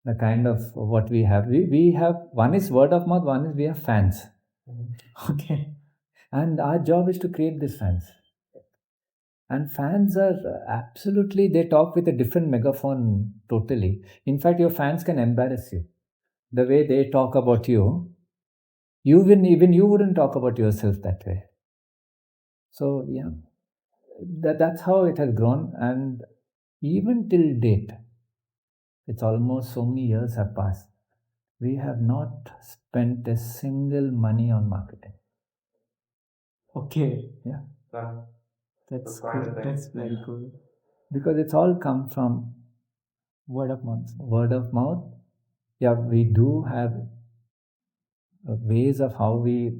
The kind of what we have. We have, one is word of mouth, one is we have fans. okay. And our job is to create these fans. And fans are absolutely, they talk with a different megaphone totally. In fact, your fans can embarrass you. The way they talk about you, even you wouldn't talk about yourself that way. So, yeah, that's how it has grown. And even till date, it's almost so many years have passed. We have not spent a single money on marketing. Okay. Yeah. That's cool. That's very cool. Because it's all come from Word of mouth. word of mouth. Yeah, we do have ways of how we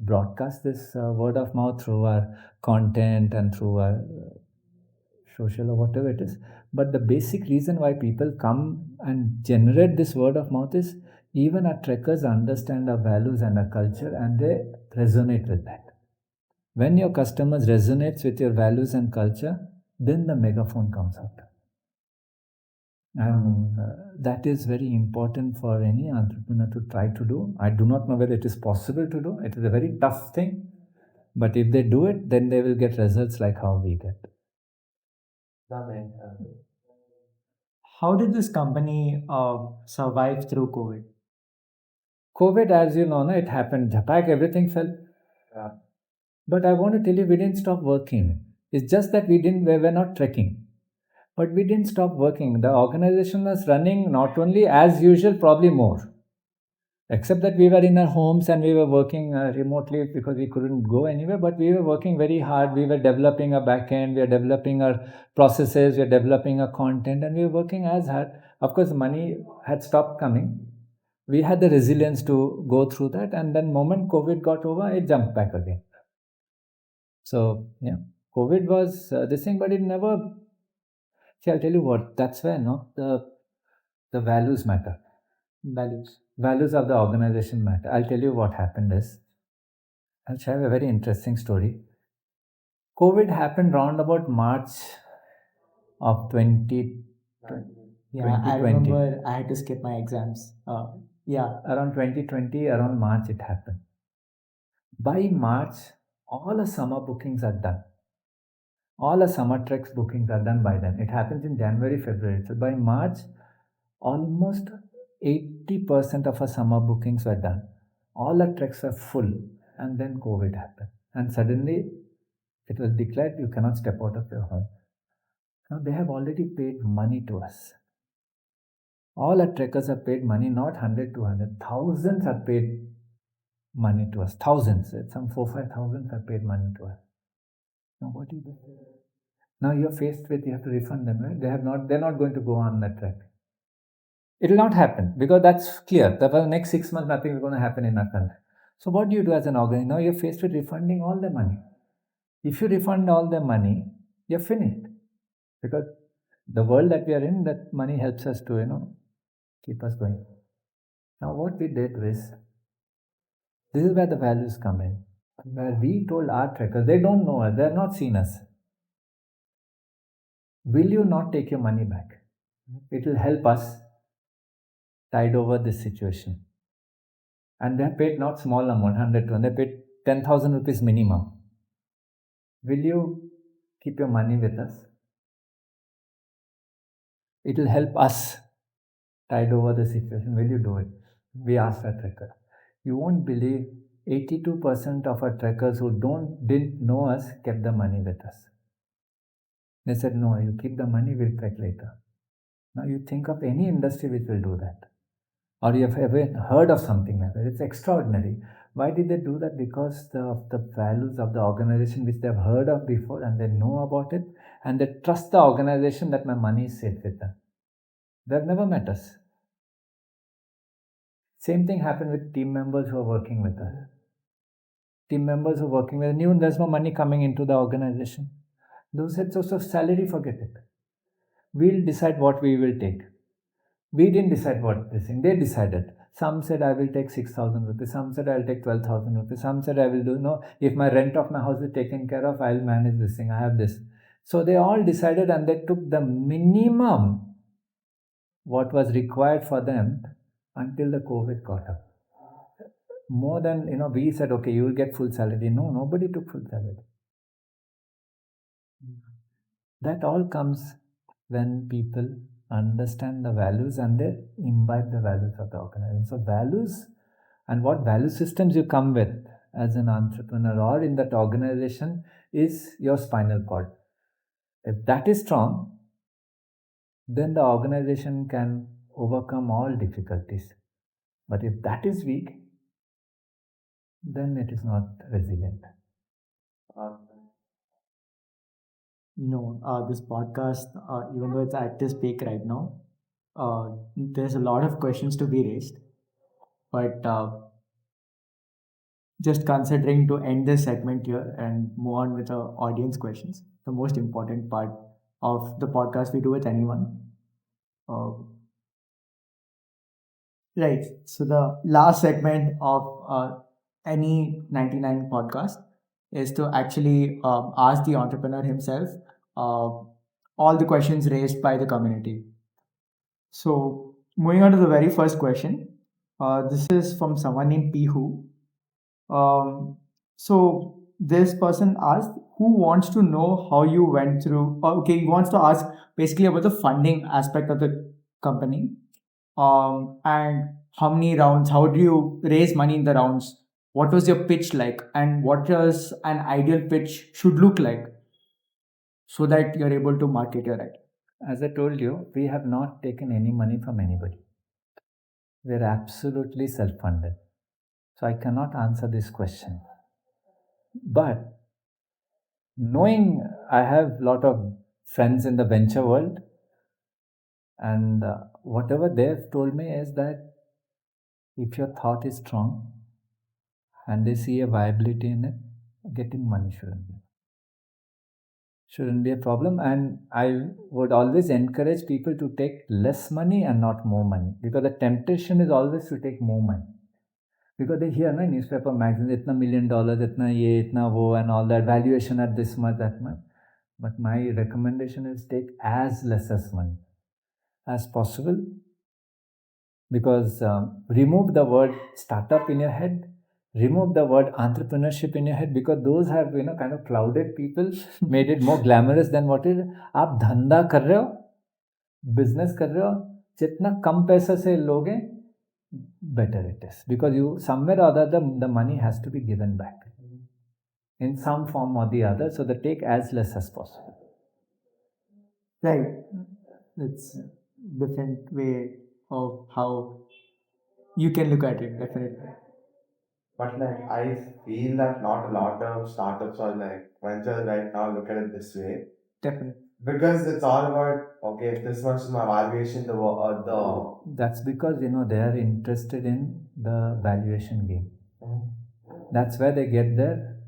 broadcast this word of mouth through our content and through our social or whatever it is. But the basic reason why people come and generate this word of mouth is even our trekkers understand our values and our culture, and they resonate with that. When your customers resonates with your values and culture, then the megaphone comes out. And that is very important for any entrepreneur to try to do. I do not know whether it is possible to do. It is a very tough thing. But if they do it, then they will get results like how we get. How did this company survive through COVID? COVID, as you know, it happened. Japan, everything fell. But I want to tell you, we didn't stop working. It's just that we were not trekking. But we didn't stop working. The organization was running not only as usual, probably more. Except that we were in our homes and we were working remotely because we couldn't go anywhere, but we were working very hard. We were developing our backend, we were developing our processes, we were developing our content, and we were working as hard. Of course, money had stopped coming. We had the resilience to go through that, and then moment COVID got over, it jumped back again. So yeah, COVID was this thing, but it never. See, I'll tell you what. That's where the values matter. Values. Values of the organization matter. I'll tell you what happened is, I'll share a very interesting story. COVID happened round about March of 20, Yeah, I 2020. remember I had to skip my exams. Yeah, Around 2020, around March it happened. By March, all the summer bookings are done. All the summer treks bookings are done by then. It happens in January, February. So by March, almost 80% of our summer bookings were done. All the treks were full, and then COVID happened. And suddenly, it was declared you cannot step out of your home. Now they have already paid money to us. All our trekkers have paid money, not 100, 200. Thousands have paid money to us. Thousands. Some 4, 5,000 have paid money to us. Now what do you do? Now you're faced with, you have to refund them, right? They're not going to go on that trek. It will not happen because that's clear. For the next 6 months, nothing is going to happen in our country. So what do you do as an organization? Now you're faced with refunding all the money. If you refund all the money, you're finished. Because the world that we are in, that money helps us to, keep us going. Now what we did was, this is where the values come in. Where we told our trekkers, they don't know us, they have not seen us. Will you not take your money back? It will help us tide over this situation. And they have paid not small amount, 100, they paid 10,000 rupees minimum. Will you keep your money with us? It will help us tide over the situation. Will you do it? We asked our trekker. You won't believe 82% of our trekkers who didn't know us kept the money with us. They said, no, you keep the money, we'll trek later. Now you think of any industry which will do that. Or you have ever heard of something like that. It's extraordinary. Why did they do that? Because of the values of the organization which they've heard of before and they know about it and they trust the organization that my money is safe with them. They've never met us. Same thing happened with team members who are working with us. Team members who are working with us knew there's no money coming into the organization. Those said, so salary, forget it. We'll decide what we will take. We didn't decide what this thing. They decided. Some said I will take 6,000 rupees. Some said I'll take 12,000 rupees. Some said I will do no. If my rent of my house is taken care of, I'll manage this thing. I have this. So they all decided and they took the minimum what was required for them until the COVID got up. More than we said, okay, you will get full salary. No, nobody took full salary. That all comes when people understand the values and they imbibe the values of the organization. So values and what value systems you come with as an entrepreneur or in that organization is your spinal cord. If that is strong, then the organization can overcome all difficulties. But if that is weak, then it is not resilient. This podcast, even though it's at this peak right now, there's a lot of questions to be raised. But just considering to end this segment here and move on with the audience questions, the most important part of the podcast we do with anyone. Uh, right. So the last segment of any 99 podcast is to actually ask the entrepreneur himself uh, all the questions raised by the community. So, moving on to the very first question. This is from someone named Pihu. Um, so, this person asked, who wants to know how you went through? Okay, he wants to ask basically about the funding aspect of the company. And how many rounds? How do you raise money in the rounds? What was your pitch like? And what does an ideal pitch should look like so that you're able to market your idea? As I told you, we have not taken any money from anybody. We're absolutely self funded. So I cannot answer this question. But knowing I have a lot of friends in the venture world, and whatever they've told me is that if your thought is strong and they see a viability in it, getting money shouldn't be. Shouldn't be a problem. And I would always encourage people to take less money and not more money, because the temptation is always to take more money. Because they hear na newspaper magazines, itna $1 million, itna ye, itna wo, and all that valuation at this much, that much. But my recommendation is take as less as money as possible, because remove the word startup in your head, remove the word entrepreneurship in your head, because those have kind of clouded people, made it more glamorous than what it is. आप धंधा कर रहे हो, business कर रहे हो, जितना कम पैसे से लोगे, better it is, because you somewhere or other the money has to be given back in some form or the other, so they take as less as possible. Right. It's different way of how you can look at it, definitely. But like I feel that not a lot of startups or like ventures right now look at it this way. Definitely. Because it's all about, okay, if this much is my valuation, the That's because they are interested in the valuation game. That's where they get their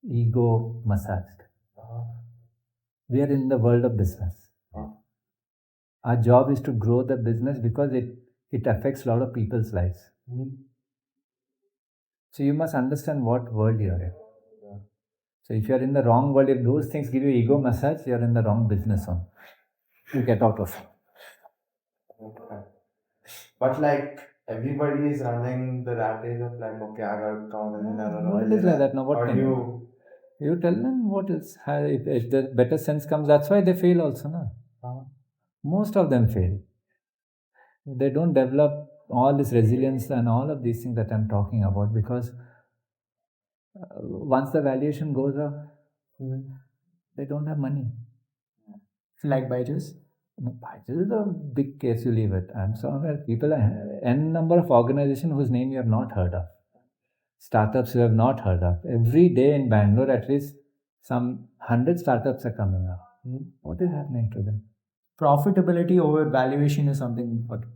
ego massaged. We are in the world of business. Our job is to grow the business because it affects a lot of people's lives. So you must understand what world you are in. So if you are in the wrong world, if those things give you ego massage, you are in the wrong business on. You get out of it. Okay. But like everybody is running the rat race of like, okay, I gotta come in and World is like that now. What or can you tell them what is? If the better sense comes, that's why they fail also. Na? Most of them fail. They don't develop all this resilience and all of these things that I'm talking about, because once the valuation goes up, they don't have money. Like Byju's? No, Byju's is a big case, you leave it. I'm sorry, people, n number of organizations whose name you have not heard of, startups you have not heard of. Every day in Bangalore, at least some 100 startups are coming up. What is happening to them? Profitability over valuation is something important.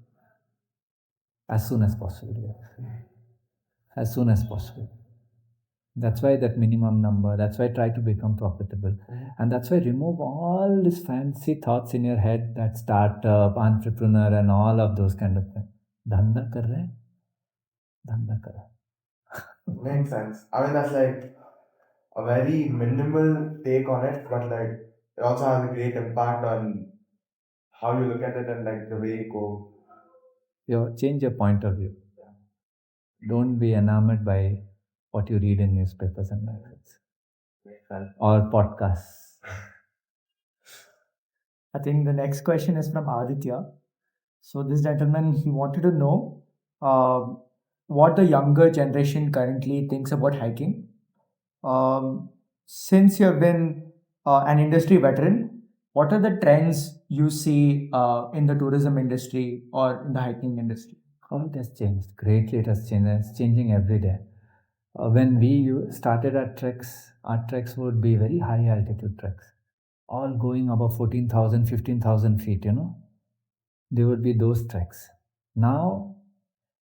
As soon as possible, yes. As soon as possible. That's why that minimum number, that's why try to become profitable. And that's why remove all these fancy thoughts in your head, that startup, entrepreneur, and all of those kind of things. Dhanda kar rahe? Dhanda kar rahe. Makes sense. I mean, that's like a very minimal take on it, but like it also has a great impact on how you look at it and like the way you go. Change your point of view. Don't be enamored by what you read in newspapers and magazines or podcasts. I think the next question is from Aditya. So this gentleman, he wanted to know what the younger generation currently thinks about hiking. Since you have been an industry veteran, what are the trends you see in the tourism industry or in the hiking industry? How it has changed. Greatly it has changed. It's changing every day. When we started our treks would be very high altitude treks, all going above 14,000, 15,000 feet, They would be those treks. Now,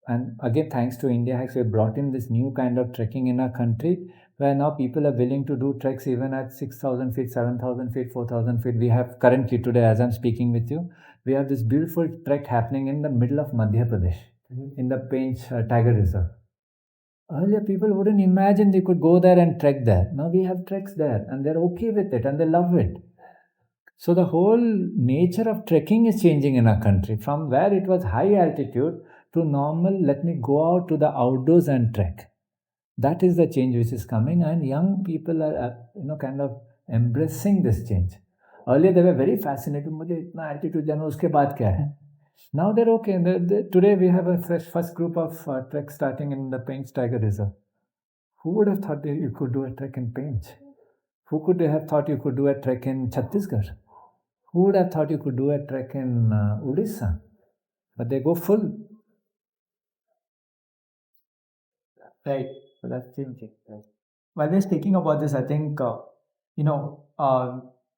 and again, thanks to Indiahikes, we brought in this new kind of trekking in our country, where now people are willing to do treks even at 6,000 feet, 7,000 feet, 4,000 feet. We have currently today, as I'm speaking with you, we have this beautiful trek happening in the middle of Madhya Pradesh, in the Pench Tiger Reserve. Earlier, people wouldn't imagine they could go there and trek there. Now we have treks there, and they're okay with it, and they love it. So the whole nature of trekking is changing in our country, from where it was high altitude to normal, let me go out to the outdoors and trek. That is the change which is coming, and young people are, kind of embracing this change. Earlier, they were very fascinated. मुझे इतना altitude जाना, उसके बाद क्या है? Now they're okay. Today we have a first group of treks starting in the Pench Tiger Reserve. Who would have thought that you could do a trek in Pench? Who could have thought you could do a trek in Chhattisgarh? Who would have thought you could do a trek in Odisha? But they go full. Right. So that's changing. Right. While we're speaking about this, I think,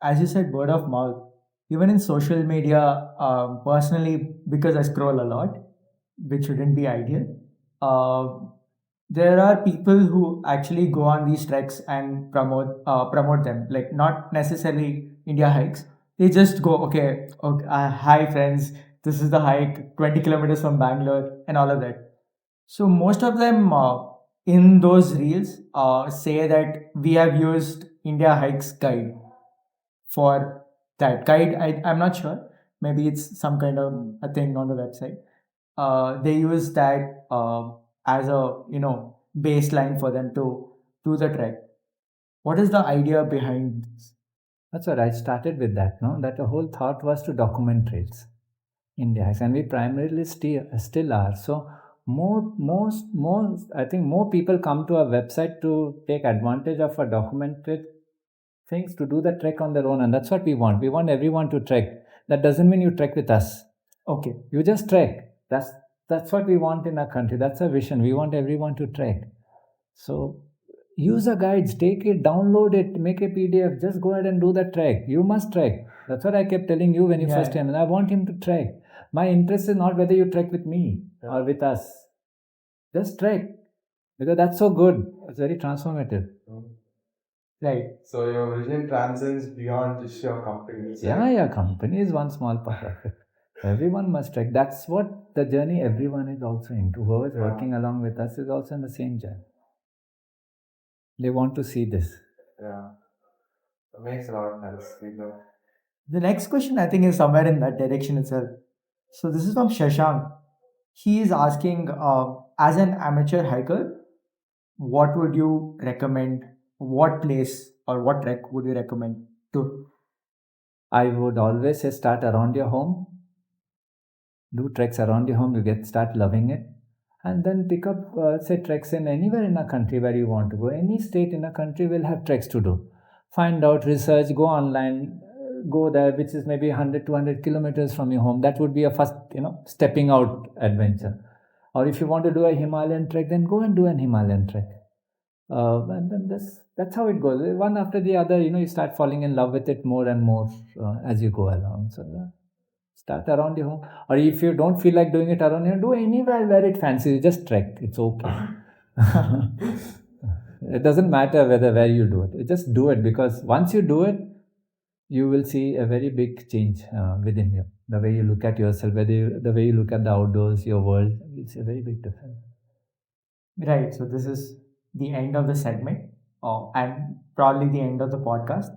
as you said, word of mouth, even in social media, personally, because I scroll a lot, which shouldn't be ideal, there are people who actually go on these treks and promote them, like not necessarily India hikes. They just go, okay, okay, hi friends, this is the hike 20 kilometers from Bangalore and all of that. So most of them in those reels say that we have used India hikes guide for that guide. I'm not sure, maybe it's some kind of a thing on the website. They use that as a baseline for them to do the trek. What is the idea behind this? That's what I started with that, no? That the whole thought was to document trails. India, and we primarily still are. So I think more people come to our website to take advantage of our documented things to do the trek on their own, and that's what we want. We want everyone to trek. That doesn't mean you trek with us. Okay. You just trek. That's what we want in our country. That's our vision. We want everyone to trek. So use the guides, take it, download it, make a PDF, just go ahead and do the trek. You must trek. That's what I kept telling you when you first came. And I want him to trek. My interest is not whether you trek with me or with us. Just trek. Because that's so good. It's very transformative. Right. So your vision transcends beyond just your company. Yeah, company is one small part of it. Everyone must trek. That's what the journey everyone is also into. Whoever is working along with us is also in the same journey. They want to see this. Yeah. It makes a lot of sense. The next question I think is somewhere in that direction itself. So this is from Shashank. He is asking, as an amateur hiker, what would you recommend? What place or what trek would you recommend to? I would always say start around your home. Do treks around your home. You start loving it, and then pick up say treks in anywhere in a country where you want to go. Any state in a country will have treks to do. Find out, research, go online, go there, which is maybe 100, 200 kilometers from your home. That would be a first, stepping out adventure. Or if you want to do a Himalayan trek, then go and do an Himalayan trek. And then that's how it goes. One after the other, you start falling in love with it more and more as you go along. So start around your home. Or if you don't feel like doing it around here, do anywhere where it fancies you. Just trek. It's okay. It doesn't matter where you do it. Just do it, because once you do it, you will see a very big change within you. The way you look at yourself, the way you look at the outdoors, your world, it's a very big difference. Right. So this is the end of the segment, and probably the end of the podcast.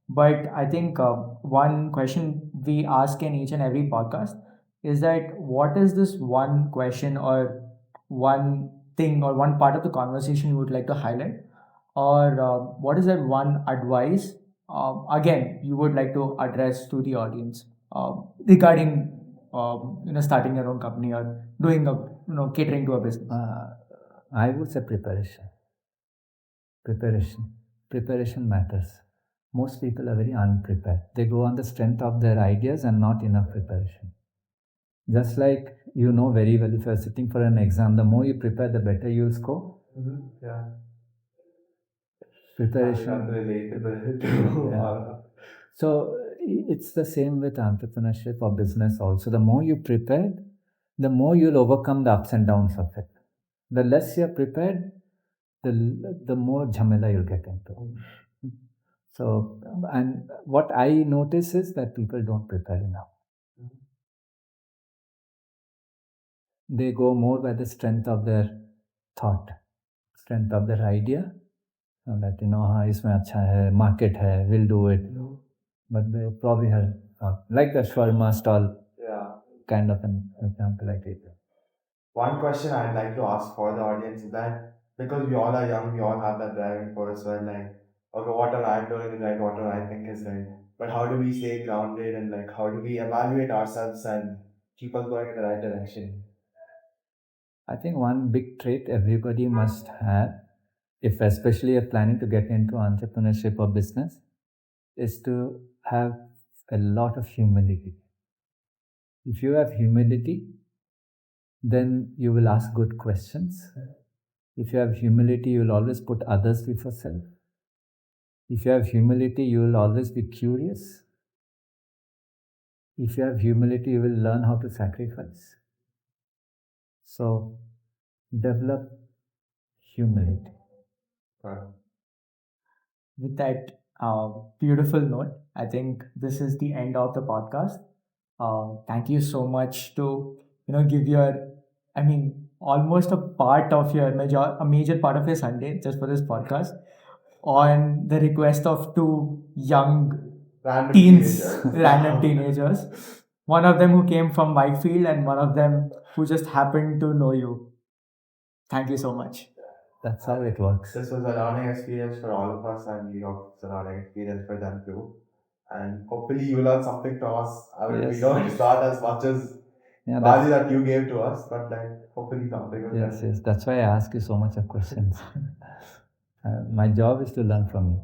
But I think one question we ask in each and every podcast is that what is this one question or one thing or one part of the conversation you would like to highlight, or what is that one advice again you would like to address to the audience regarding starting your own company or doing a catering to a business. I would say preparation. Preparation matters. Most people are very unprepared. They go on the strength of their ideas and not enough preparation. Just like very well, if you're sitting for an exam, the more you prepare, the better you'll score. Yeah. Preparation. Relatable. Yeah. So it's the same with entrepreneurship or business also. The more you prepare, the more you'll overcome the ups and downs of it. The less you're prepared, the more jhamela you'll get into. So, and what I notice is that people don't prepare enough. They go more by the strength of their thought, strength of their idea. So that, इसमें अच्छा है, market है, we'll do it. But they probably have, like the shawarma stall, kind of an example like it. One question I'd like to ask for the audience is that because we all are young, we all have that driving force where like, okay, what are I doing is right, what do I think is right? But how do we stay grounded and like how do we evaluate ourselves and keep us going in the right direction? I think one big trait everybody must have, if especially you're planning to get into entrepreneurship or business, is to have a lot of humility. If you have humility, then you will ask good questions. If you have humility, you will always put others before self. If you have humility, you will always be curious. If you have humility, you will learn how to sacrifice. So, develop humility. Right. With that beautiful note, I think this is the end of the podcast. Thank you so much to give your, I mean, almost a major part of your Sunday just for this podcast on the request of two young Random teens, teenagers. random teenagers. One of them who came from Whitefield and one of them who just happened to know you. Thank you so much. That's how it works. This was a learning experience for all of us, and we hope it's a learning experience for them too. And hopefully, you learn something from us. I mean, we Yes. know it's not as much as Yeah, value that you gave to us, but like hopefully something was yes, there. yes. That's why I ask you so much of questions. My job is to learn from you.